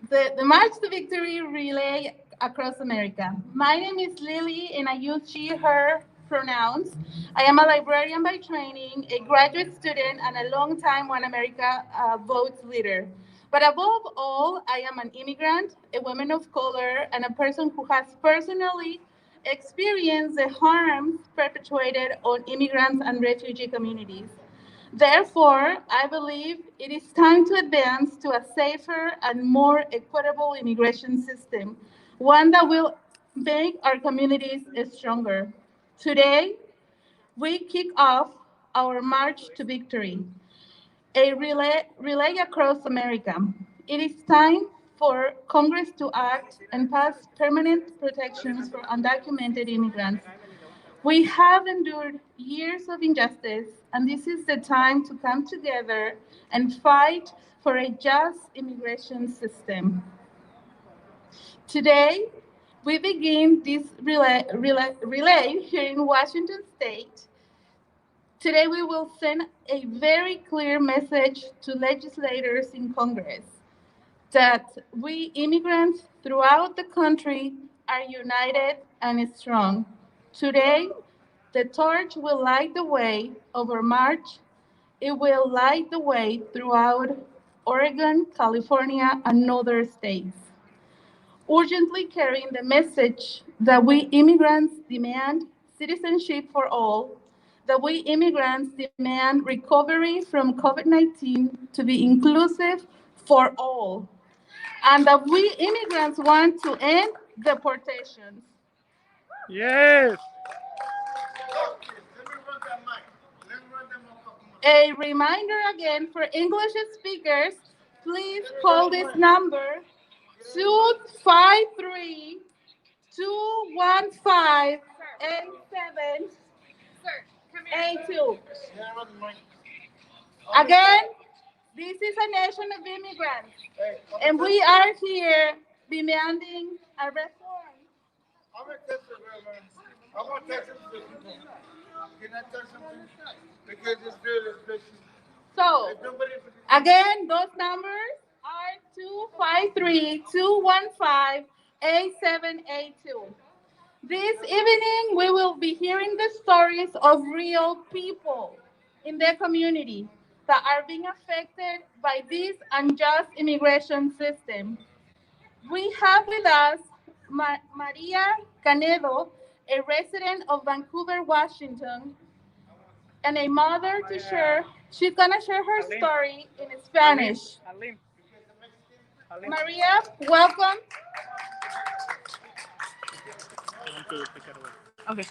The March to Victory relay across America. My name is Lily, and I use she, her pronouns. I am a librarian by training, a graduate student, and a long-time OneAmerica Votes leader. But above all, I am an immigrant, a woman of color, and a person who has personally experienced the harms perpetrated on immigrants and refugee communities. Therefore, I believe it is time to advance to a safer and more equitable immigration system, one that will make our communities stronger. Today, we kick off our March to Victory, a relay across America. It is time for Congress to act and pass permanent protections for undocumented immigrants. We have endured years of injustice, and this is the time to come together and fight for a just immigration system. Today, we begin this relay here in Washington State. Today, we will send a very clear message to legislators in Congress that we immigrants throughout the country are united and strong. Today, the torch will light the way over March. It will light the way throughout Oregon, California, and other states, urgently carrying the message that we immigrants demand citizenship for all, that we immigrants demand recovery from COVID-19 to be inclusive for all, and that we immigrants want to end deportations. Yes. A reminder again for English speakers, please call this number 253-215-8782. Again, this is a nation of immigrants, and we are here demanding a reform. I'm going to text him. Can I text him? Because it's good. So, again, those numbers are 253-215-8782. This evening, we will be hearing the stories of real people in their community that are being affected by this unjust immigration system. We have with us Maria Canedo, a resident of Vancouver, Washington, and a mother to share. She's gonna share her story in Spanish. Maria, welcome. Okay.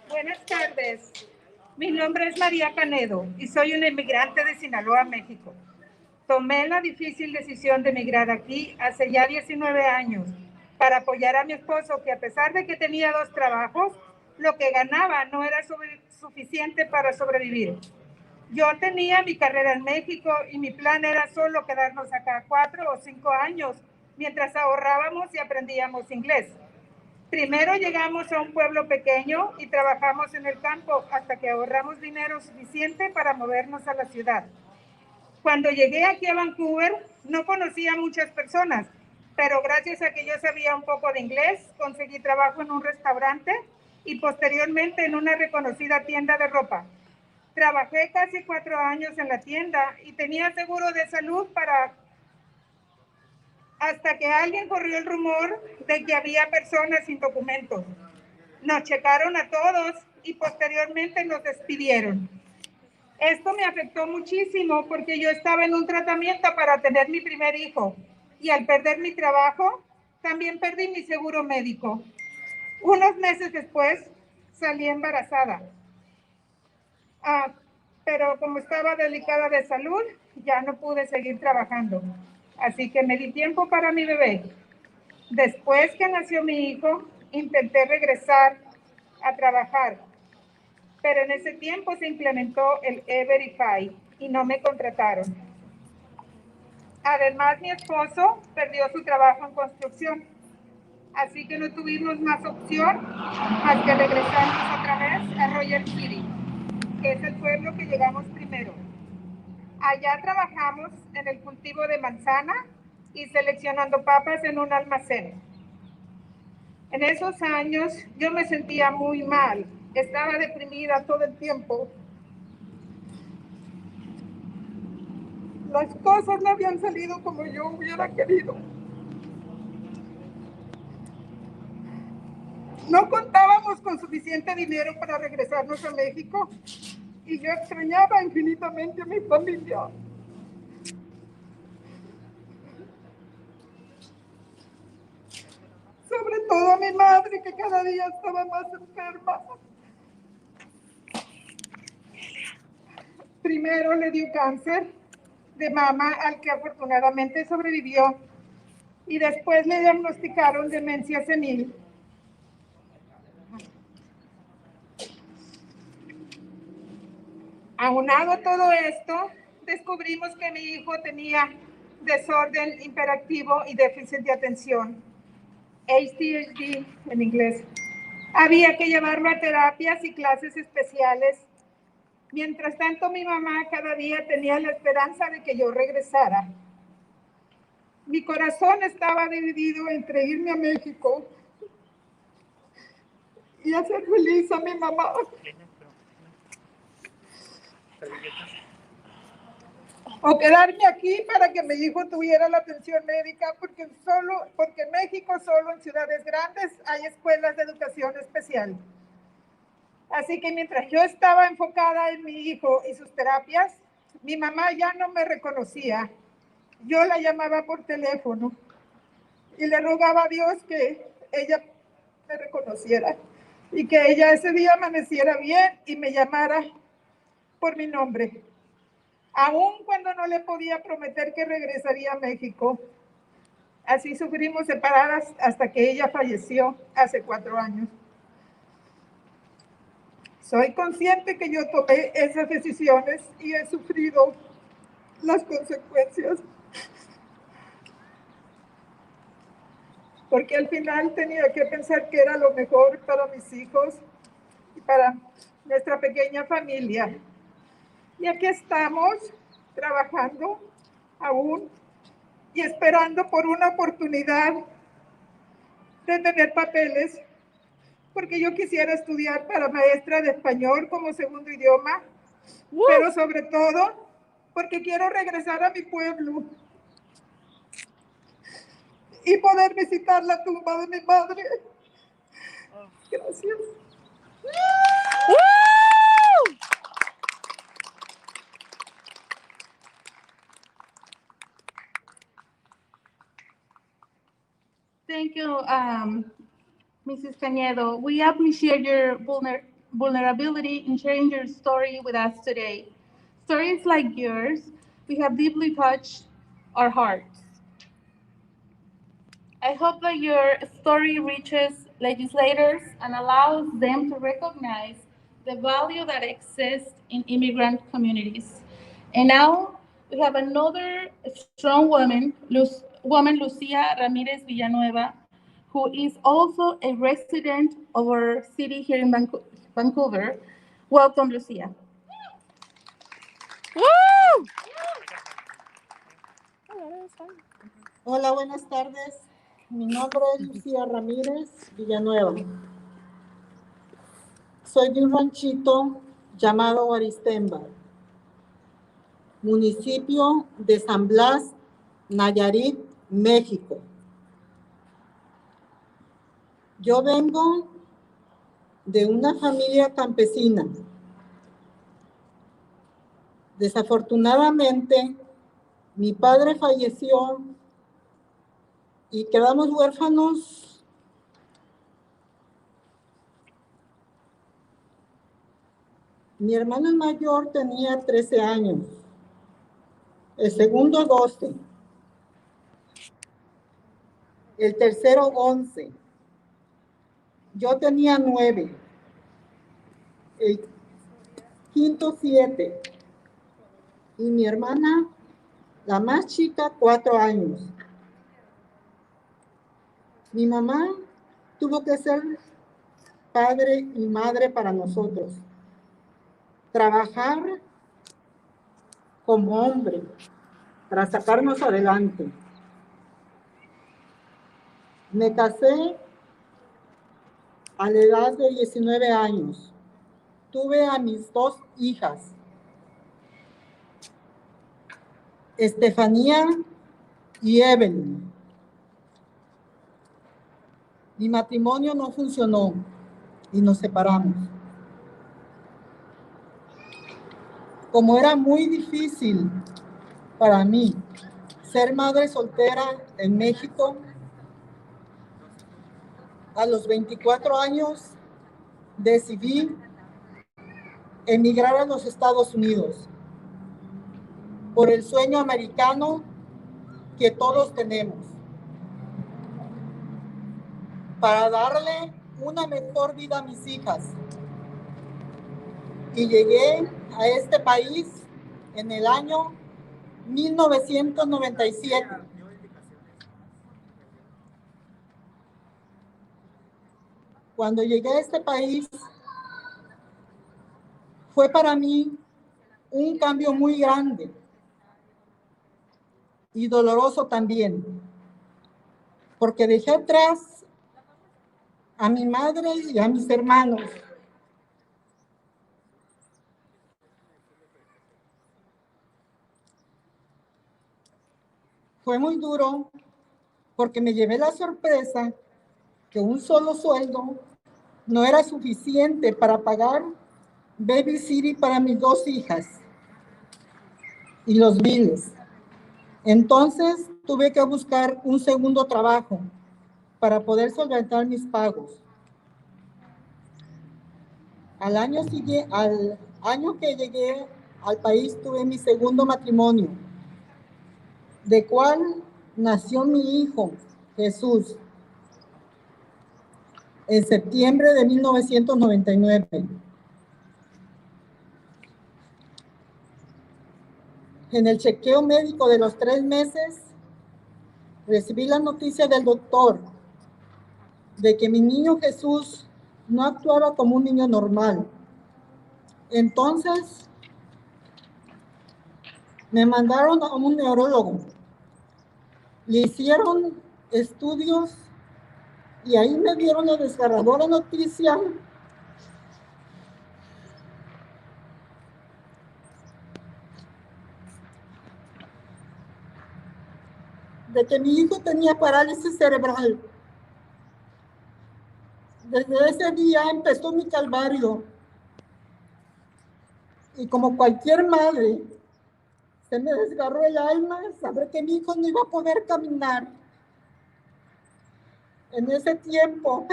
Buenas tardes. Mi nombre es María Canedo y soy una inmigrante de Sinaloa, México. Tomé la difícil decisión de emigrar aquí hace ya 19 años para apoyar a mi esposo, que a pesar de que tenía 2 trabajos, lo que ganaba no era suficiente para sobrevivir. Yo tenía mi carrera en México y mi plan era solo quedarnos acá 4 o 5 años mientras ahorrábamos y aprendíamos inglés. Primero llegamos a un pueblo pequeño y trabajamos en el campo hasta que ahorramos dinero suficiente para movernos a la ciudad. Cuando llegué aquí a Vancouver, no conocía a muchas personas, pero gracias a que yo sabía un poco de inglés, conseguí trabajo en un restaurante y posteriormente en una reconocida tienda de ropa. Trabajé casi 4 años en la tienda y tenía seguro de salud hasta que alguien corrió el rumor de que había personas sin documentos. Nos checaron a todos y posteriormente nos despidieron. Esto me afectó muchísimo porque yo estaba en un tratamiento para tener mi primer hijo y al perder mi trabajo, también perdí mi seguro médico. Unos meses después salí embarazada, pero como estaba delicada de salud, ya no pude seguir trabajando. Así que me di tiempo para mi bebé. Después que nació mi hijo, intenté regresar a trabajar, pero en ese tiempo se implementó el E-Verify y no me contrataron. Además, mi esposo perdió su trabajo en construcción, así que no tuvimos más opción más que regresarnos otra vez a Royal City, que es el pueblo que llegamos primero. Allá trabajamos en el cultivo de manzana y seleccionando papas en un almacén. En esos años yo me sentía muy mal, estaba deprimida todo el tiempo. Las cosas no habían salido como yo hubiera querido. No contábamos con suficiente dinero para regresarnos a México y yo extrañaba infinitamente a mi familia. Sobre todo a mi madre, que cada día estaba más enferma. Primero le dio cáncer de mama, al que afortunadamente sobrevivió, y después le diagnosticaron demencia senil. Aunado a todo esto, descubrimos que mi hijo tenía desorden hiperactivo y déficit de atención, ADHD en inglés. Había que llevarlo a terapias y clases especiales. Mientras tanto, mi mamá cada día tenía la esperanza de que yo regresara. Mi corazón estaba dividido entre irme a México y hacer feliz a mi mamá, o quedarme aquí para que mi hijo tuviera la atención médica, porque en México solo en ciudades grandes hay escuelas de educación especial. Así que mientras yo estaba enfocada en mi hijo y sus terapias, mi mamá ya no me reconocía. Yo la llamaba por teléfono y le rogaba a Dios que ella me reconociera y que ella ese día amaneciera bien y me llamara por mi nombre. Aún cuando no le podía prometer que regresaría a México. Así sufrimos separadas hasta que ella falleció hace 4 años. Soy consciente que yo tomé esas decisiones y he sufrido las consecuencias. Porque al final tenía que pensar que era lo mejor para mis hijos y para nuestra pequeña familia. Y aquí estamos trabajando aún y esperando por una oportunidad de tener papeles, porque yo quisiera estudiar para maestra de español como segundo idioma, pero sobre todo porque quiero regresar a mi pueblo y poder visitar la tumba de mi madre. Gracias. Thank you, Mrs. Canedo. We appreciate your vulnerability in sharing your story with us today. Stories like yours, we have deeply touched our hearts. I hope that your story reaches legislators and allows them to recognize the value that exists in immigrant communities. And now we have another strong woman, Lucia Ramirez Villanueva, who is also a resident of our city here in Vancouver. Welcome, Lucia. ¡Woo! Hola, buenas tardes. Mi nombre es Lucia Ramírez Villanueva. Soy de un ranchito llamado Aristembar, municipio de San Blas, Nayarit, México. Yo vengo de una familia campesina. Desafortunadamente, mi padre falleció y quedamos huérfanos Mi hermano el mayor tenía 13 años, el segundo 12, el tercero 11, yo tenía 9, el quinto 7 y mi hermana, la más chica, 4 años. Mi mamá tuvo que ser padre y madre para nosotros, trabajar como hombre para sacarnos adelante. Me casé a la edad de 19 años. Tuve a mis 2 hijas, Estefanía y Evelyn. Mi matrimonio no funcionó y nos separamos. Como era muy difícil para mí ser madre soltera en México, a los 24 años decidí emigrar a los Estados Unidos por el sueño americano que todos tenemos, para darle una mejor vida a mis hijas. Y llegué a este país en el año 1997. Cuando llegué a este país, fue para mí un cambio muy grande y doloroso también, porque dejé atrás a mi madre y a mis hermanos. Fue muy duro porque me llevé la sorpresa que un solo sueldo no era suficiente para pagar babysitter para mis 2 hijas y los biles. Entonces tuve que buscar un segundo trabajo para poder solventar mis pagos. Al año que llegué al país tuve mi segundo matrimonio, de cual nació mi hijo, Jesús, en septiembre de 1999. En el chequeo médico de los 3 meses, recibí la noticia del doctor de que mi niño Jesús no actuaba como un niño normal. Entonces, me mandaron a un neurólogo. Le hicieron estudios y ahí me dieron la desgarradora noticia de que mi hijo tenía parálisis cerebral. Desde ese día empezó mi calvario. Y como cualquier madre, se me desgarró el alma saber que mi hijo no iba a poder caminar. En ese tiempo,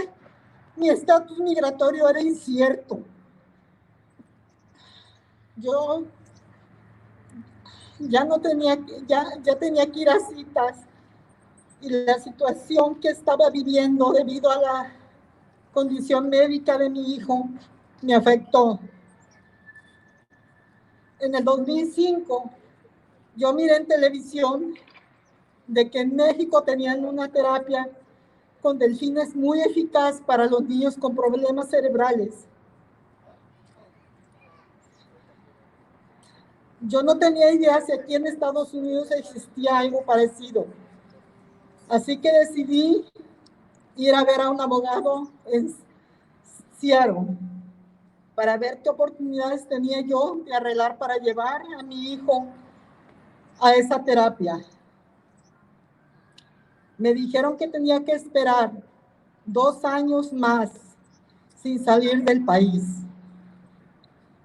mi estatus migratorio era incierto. Yo ya tenía que ir a citas y la situación que estaba viviendo debido a la condición médica de mi hijo me afectó. En el 2005, yo miré en televisión de que en México tenían una terapia con delfines muy eficaz para los niños con problemas cerebrales. Yo no tenía idea si aquí en Estados Unidos existía algo parecido. Así que decidí ir a ver a un abogado en Seattle para ver qué oportunidades tenía yo de arreglar para llevar a mi hijo a esa terapia. Me dijeron que tenía que esperar 2 años más sin salir del país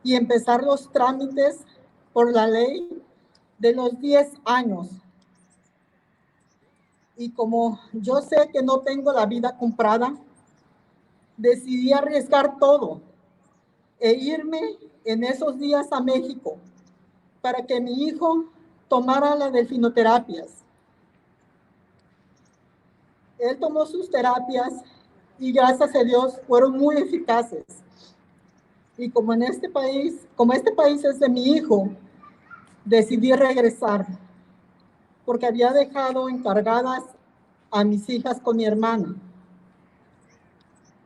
y empezar los trámites por la ley de los 10 años. Y como yo sé que no tengo la vida comprada, decidí arriesgar todo e irme en esos días a México para que mi hijo tomara las delfinoterapias. Él tomó sus terapias y gracias a Dios fueron muy eficaces. Y como este país es de mi hijo, decidí regresar porque había dejado encargadas a mis hijas con mi hermana.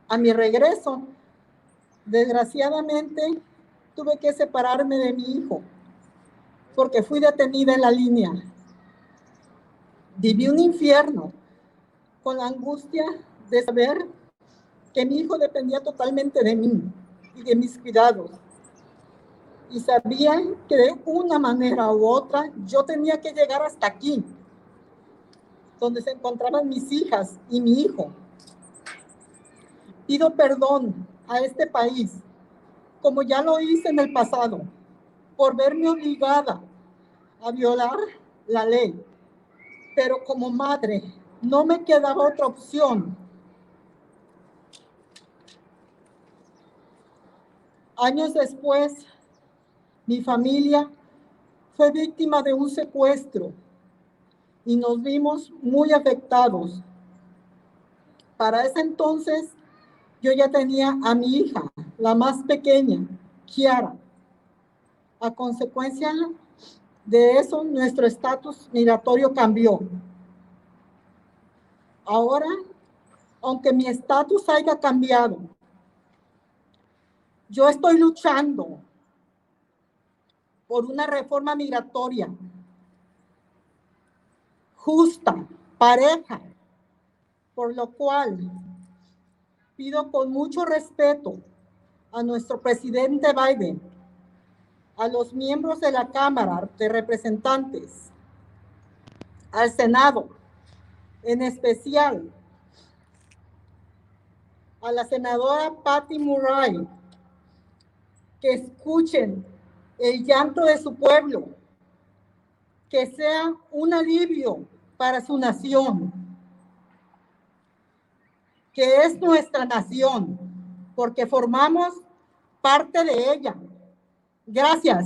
A mi regreso, desgraciadamente, tuve que separarme de mi hijo porque fui detenida en la línea. Viví un infierno con la angustia de saber que mi hijo dependía totalmente de mí y de mis cuidados. Y sabía que de una manera u otra yo tenía que llegar hasta aquí, donde se encontraban mis hijas y mi hijo. Pido perdón a este país, como ya lo hice en el pasado, por verme obligada a violar la ley. Pero como madre, no me quedaba otra opción. Años después, mi familia fue víctima de un secuestro y nos vimos muy afectados. Para ese entonces, yo ya tenía a mi hija, la más pequeña, Kiara. A consecuencia de eso, nuestro estatus migratorio cambió. Ahora, aunque mi estatus haya cambiado, yo estoy luchando por una reforma migratoria justa, pareja, por lo cual pido con mucho respeto a nuestro presidente Biden, a los miembros de la Cámara de Representantes, al Senado, en especial a la senadora Patty Murray, que escuchen el llanto de su pueblo, que sea un alivio para su nación, que es nuestra nación, porque formamos parte de ella. Gracias.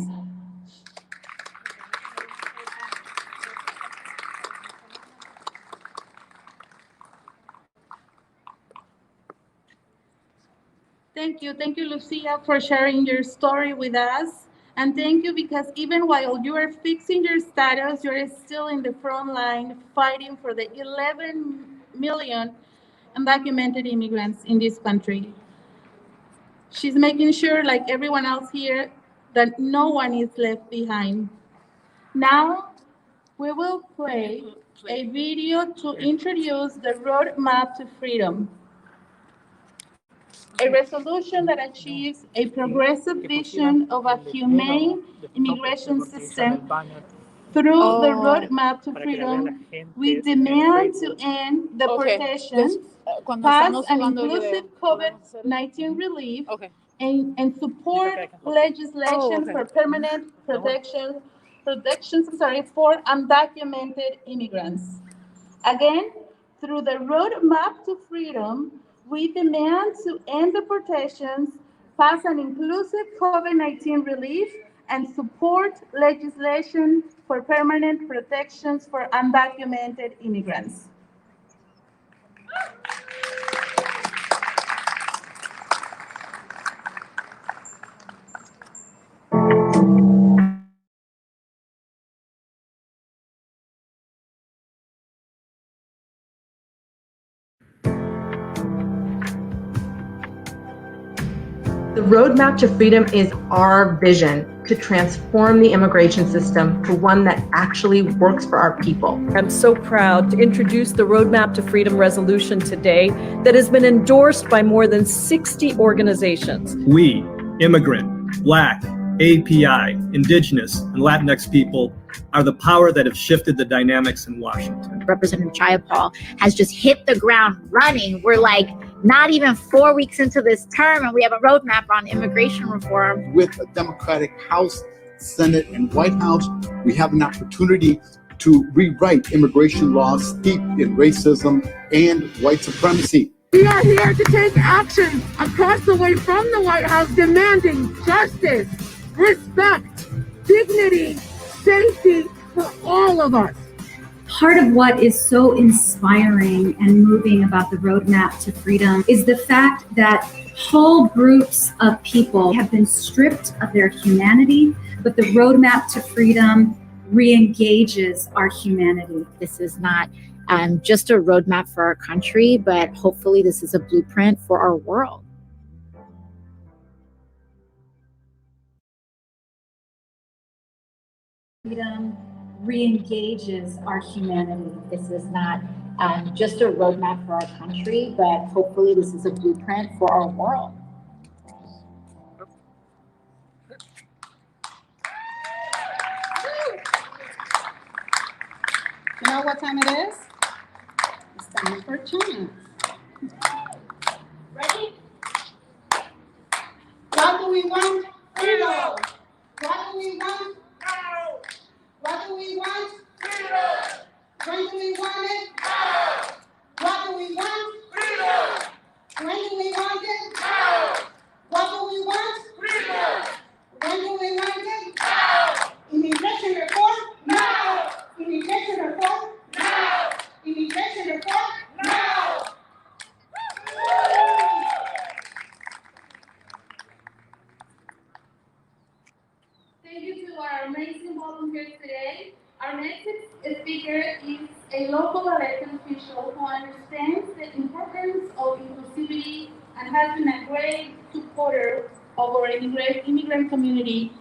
Thank you, Lucia, for sharing your story with us. And thank you because even while you are fixing your status, you're still in the front line fighting for the 11 million undocumented immigrants in this country. She's making sure, like everyone else here, that no one is left behind. Now, we will play a video to introduce the Roadmap to Freedom, a resolution that achieves a progressive vision of a humane immigration system. Through the Roadmap to Freedom, we demand to end deportations, pass an inclusive COVID-19 relief, and support legislation for permanent protections for undocumented immigrants. Again, through the Roadmap to Freedom, we demand to end deportations, pass an inclusive COVID-19 relief, and support legislation for permanent protections for undocumented immigrants. The Roadmap to Freedom is our vision to transform the immigration system to one that actually works for our people. I'm so proud to introduce the Roadmap to Freedom resolution today that has been endorsed by more than 60 organizations. We, immigrant, Black, API, Indigenous, and Latinx people are the power that have shifted the dynamics in Washington. Representative Jayapal has just hit the ground running. We're like not even 4 weeks into this term, and we have a roadmap on immigration reform. With a Democratic House, Senate, and White House, we have an opportunity to rewrite immigration laws steeped in racism and white supremacy. We are here to take action across the way from the White House, demanding justice, respect, dignity, safety for all of us. Part of what is so inspiring and moving about the Roadmap to Freedom is the fact that whole groups of people have been stripped of their humanity, but the Roadmap to Freedom re-engages our humanity. This is not just a roadmap for our country, but hopefully this is a blueprint for our world. Freedom re-engages our humanity. This is not just a roadmap for our country, but hopefully this is a blueprint for our world. You know what time it is? It's time for chants. Ready? What do we want? Freedom. What do we want? Now. What do we want? Freedom. When do we want it? Now. What do we want? Freedom. When do we want it? Now. What do we want? Freedom. When do we want it? Now. Immigration reform? Now. Immigration reform? Now. Immigration reform? Now. Thank you to our amazing volunteers today. Our next speaker is a local elected official who understands the importance of inclusivity and has been a great supporter of our immigrant community.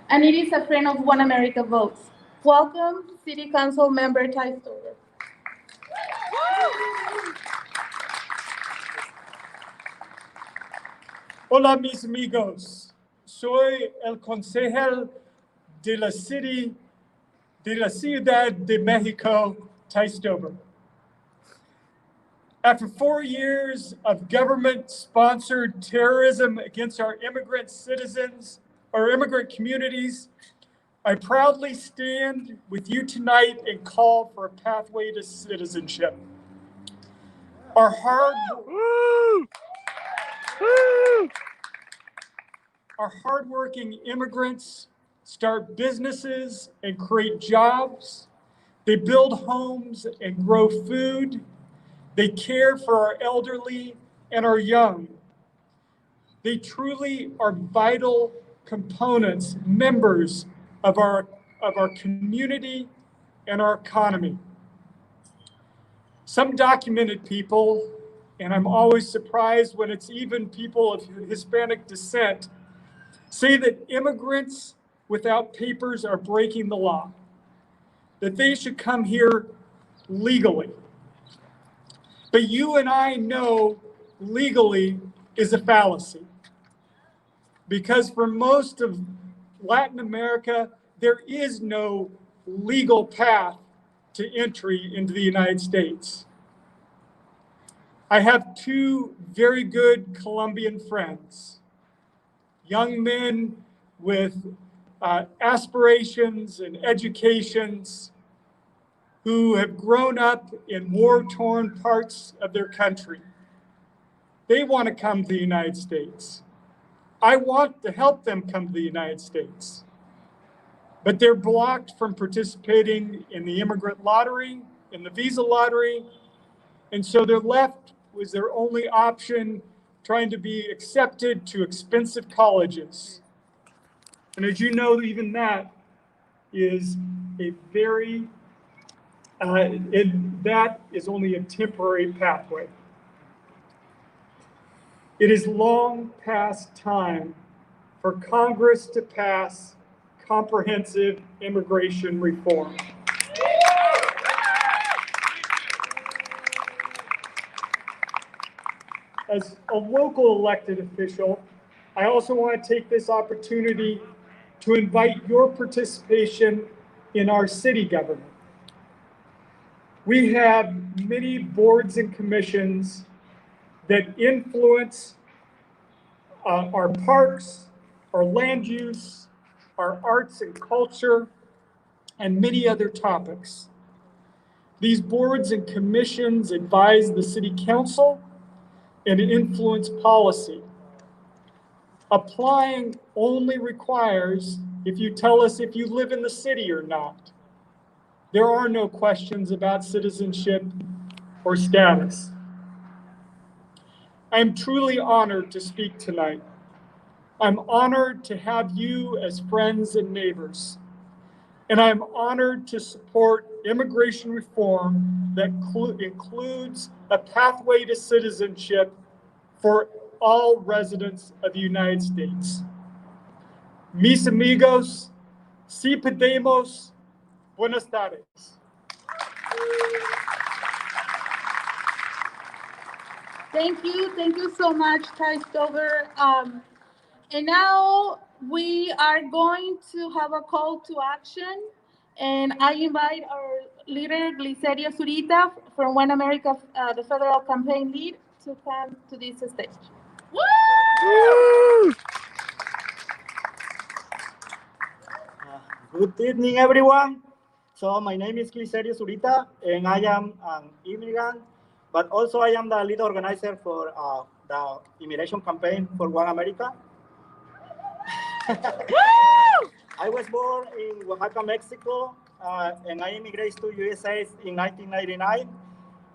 And it is a friend of OneAmerica Votes. Welcome, City Council Member Stober. Hola, mis amigos. Soy el concejal de la Ciudad de Mexico, Stober. After 4 years of government-sponsored terrorism against our immigrant citizens, our immigrant communities, I proudly stand with you tonight and call for a pathway to citizenship. Our hardworking immigrants start businesses and create jobs. They build homes and grow food. They care for our elderly and our young. They truly are vital components, members of our community and our economy. Some documented people, and I'm always surprised when it's even people of Hispanic descent, say that immigrants without papers are breaking the law, that they should come here legally. But you and I know legally is a fallacy, because for most of Latin America, there is no legal path to entry into the United States. I have two very good Colombian friends, young men with aspirations and educations who have grown up in war-torn parts of their country. They want to come to the United States. I want to help them come to the United States. But they're blocked from participating in the immigrant lottery, in the visa lottery, and so they're left with their only option, trying to be accepted to expensive colleges. And as you know, even that is a very, that is only a temporary pathway. It is long past time for Congress to pass comprehensive immigration reform. As a local elected official, I also want to take this opportunity to invite your participation in our city government. We have many boards and commissions that influence our parks, our land use, our arts and culture, and many other topics. These boards and commissions advise the city council and influence policy. Applying only requires if you tell us if you live in the city or not. There are no questions about citizenship or status. I am truly honored to speak tonight. I'm honored to have you as friends and neighbors. And I'm honored to support immigration reform that includes a pathway to citizenship for all residents of the United States. Mis amigos, si podemos, buenas tardes. Thank you so much, Ty Stober. And now we are going to have a call to action, and I invite our leader, Glicerio Zurita, from OneAmerica, the federal campaign lead, to come to this stage. Woo! Good evening, everyone. So my name is Glicerio Zurita, and I am an immigrant, but also I am the lead organizer for the immigration campaign for OneAmerica. I was born in Oaxaca, Mexico, and I immigrated to USA in 1999.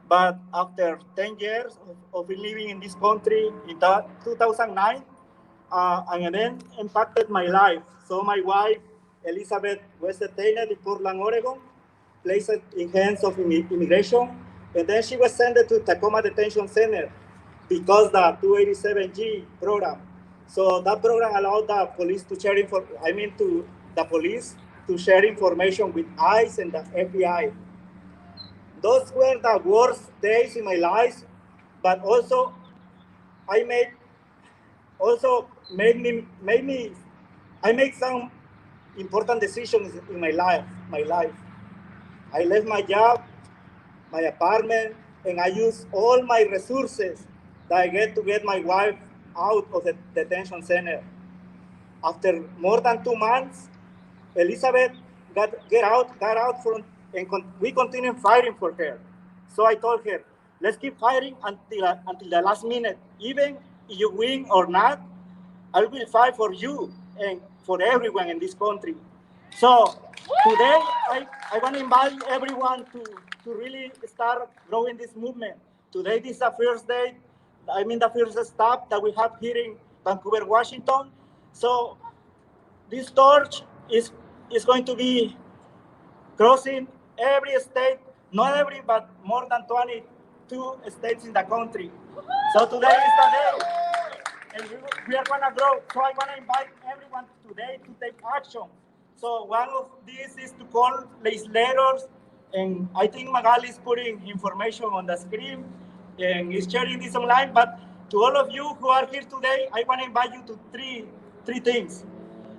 But after 10 years of living in this country in 2009, an event impacted my life. So my wife, Elizabeth, was detained in Portland, Oregon, placed in hands of immigration, and then she was sent to Tacoma Detention Center because the 287G program. So that program allowed the police to share share information with ICE and the FBI. Those were the worst days in my life, but also I made some important decisions in my life. I left my job, my apartment, and I used all my resources that I get to get my wife out of the detention center. After more than 2 months, Elizabeth got out from, and we continued fighting for her. So I told her, let's keep fighting until the last minute. Even if you win or not, I will fight for you and for everyone in this country. So today, I want to invite everyone to really start growing this movement. Today, this is the first day, the first stop that we have here in Vancouver, Washington. So this torch is going to be crossing every state, not every, but more than 22 states in the country. So today is the day, and we are gonna grow. So I wanna invite everyone today to take action. So one of these is to call legislators, and I think Magali is putting information on the screen and is sharing this online. But to all of you who are here today, I wanna invite you to three things.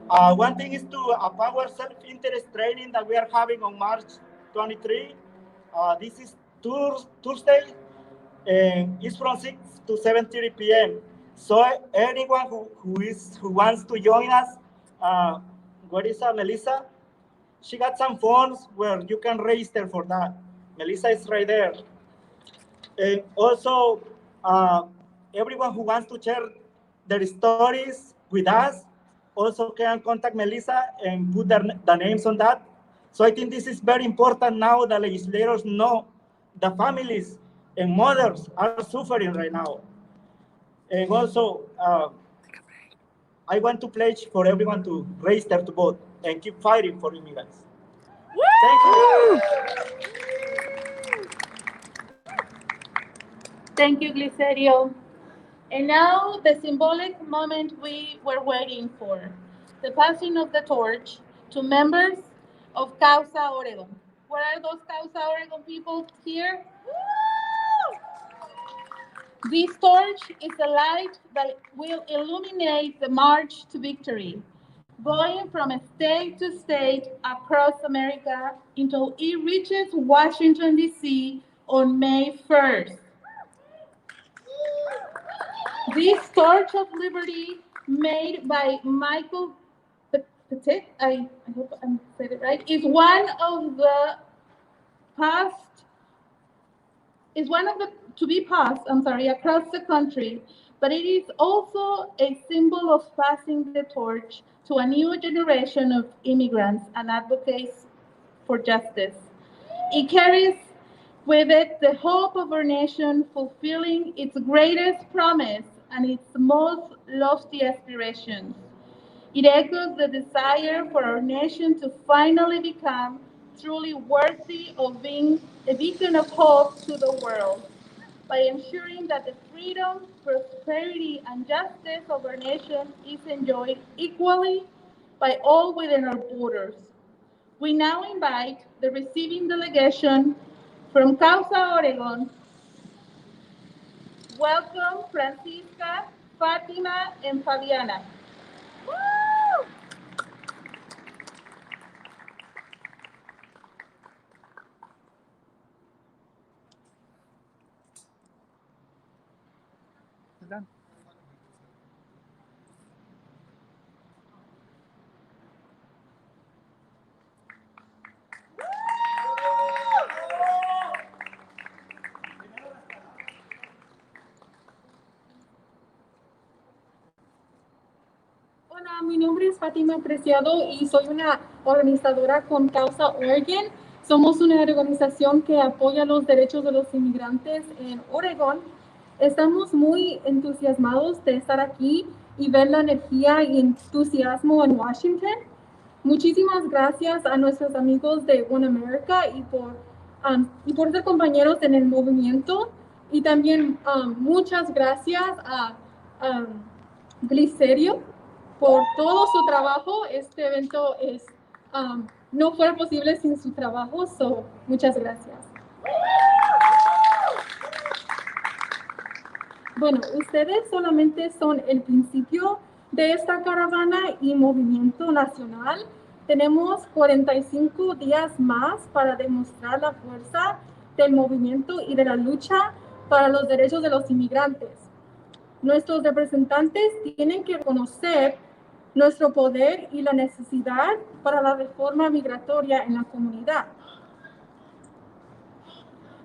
One thing is to our self-interest training that we are having on March 23. This is Tuesday, and it's from 6 to 7:30 p.m. So anyone who wants to join us, where is Melissa? She got some forms where you can register for that. Melissa is right there. And also, everyone who wants to share their stories with us also can contact Melissa and put the names on that. So I think this is very important now that legislators know the families and mothers are suffering right now. And also, I want to pledge for everyone to register to vote and keep fighting for immigrants. Thank you. Thank you, Glicerio. And now the symbolic moment we were waiting for, the passing of the torch to members of Causa Oregon. Where are those Causa Oregon people here? This torch is a light that will illuminate the march to victory, going from state to state across America until it reaches Washington, D.C. on May 1st. This torch of liberty, made by Michael Petit, I hope I said it right, is one of the across the country, but it is also a symbol of passing the torch to a new generation of immigrants and advocates for justice. It carries with it the hope of our nation fulfilling its greatest promise and its most lofty aspirations. It echoes the desire for our nation to finally become truly worthy of being a beacon of hope to the world by ensuring that the freedom, prosperity, and justice of our nation is enjoyed equally by all within our borders. We now invite the receiving delegation from Causa, Oregon. Welcome, Francisca, Fatima, and Fabiana. Woo! Hola, mi nombre es Fátima Preciado y soy una organizadora con Causa Oregon. Somos una organización que apoya los derechos de los inmigrantes en Oregon. Estamos muy entusiasmados de estar aquí y ver la energía y entusiasmo en Washington. Muchísimas gracias a nuestros amigos de OneAmerica y por ser compañeros en el movimiento. Y también muchas gracias a Glicerio por todo su trabajo. Este evento no fuera posible sin su trabajo, muchas gracias. Bueno, ustedes solamente son el principio de esta caravana y movimiento nacional. Tenemos 45 días más para demostrar la fuerza del movimiento y de la lucha para los derechos de los inmigrantes. Nuestros representantes tienen que reconocer nuestro poder y la necesidad para la reforma migratoria en la comunidad.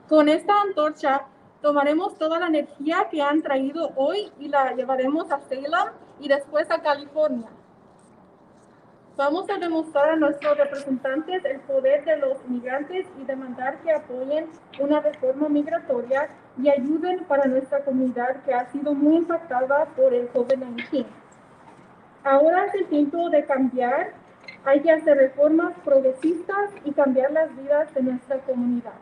Con esta antorcha tomaremos toda la energía que han traído hoy y la llevaremos a Salem y después a California. Vamos a demostrar a nuestros representantes el poder de los inmigrantes y demandar que apoyen una reforma migratoria y ayuden para nuestra comunidad que ha sido muy impactada por el COVID-19. Ahora es el tiempo de cambiar. Hay que hacer reformas progresistas y cambiar las vidas de nuestra comunidad.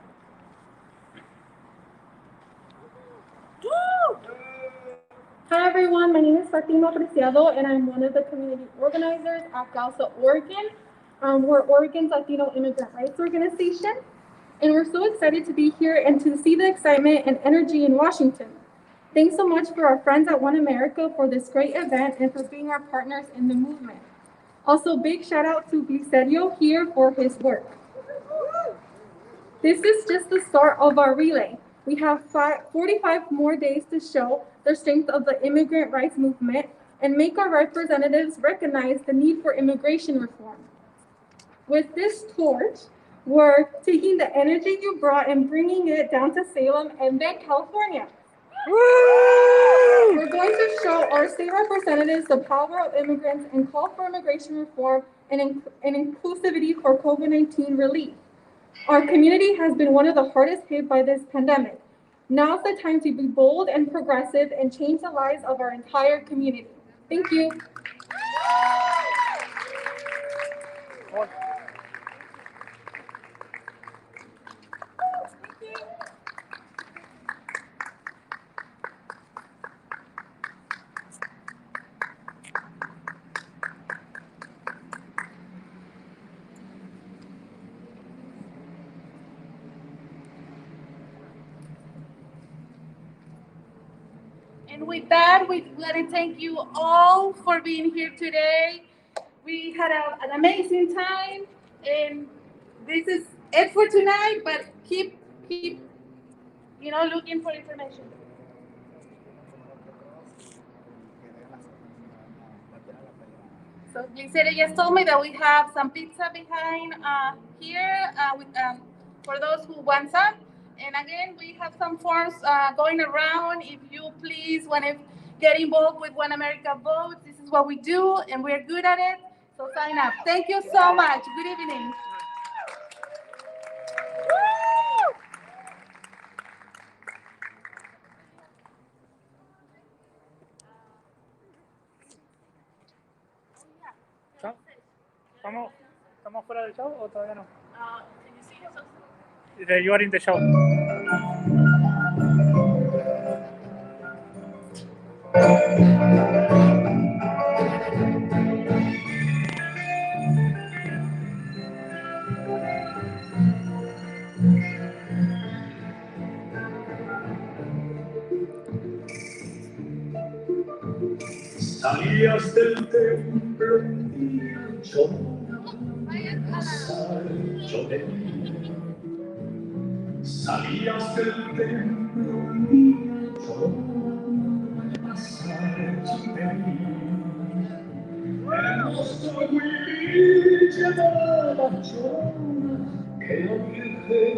Hi everyone, my name is Fatima Preciado and I'm one of the community organizers at Causa Oregon. We're Oregon's Latino immigrant rights organization, and we're so excited to be here and to see the excitement and energy in Washington. Thanks so much for our friends at OneAmerica for this great event and for being our partners in the movement. Also, big shout out to Glicerio here for his work. This is just the start of our relay. We have 45 more days to show the strength of the immigrant rights movement and make our representatives recognize the need for immigration reform. With this torch, we're taking the energy you brought and bringing it down to Salem and then California. Woo! We're going to show our state representatives the power of immigrants and call for immigration reform and inclusivity for COVID-19 relief. Our community has been one of the hardest hit by this pandemic. Now's the time to be bold and progressive and change the lives of our entire community. Thank you. And with that, we want to thank you all for being here today. We had an amazing time, and this is it for tonight, but keep looking for information. So Glicerio just told me that we have some pizza behind here for those who want some. And again, we have some forms going around. If you please want to get involved with OneAmerica Votes, this is what we do, and we're good at it. So sign up. Thank you so much. Good evening. ¿Estamos fuera del show o todavía no? You are in the show. Salías del templo un día, yo de mí. Salías del templo un día, yo de mí. Hermoso Willy llevaba yo, que la Virgen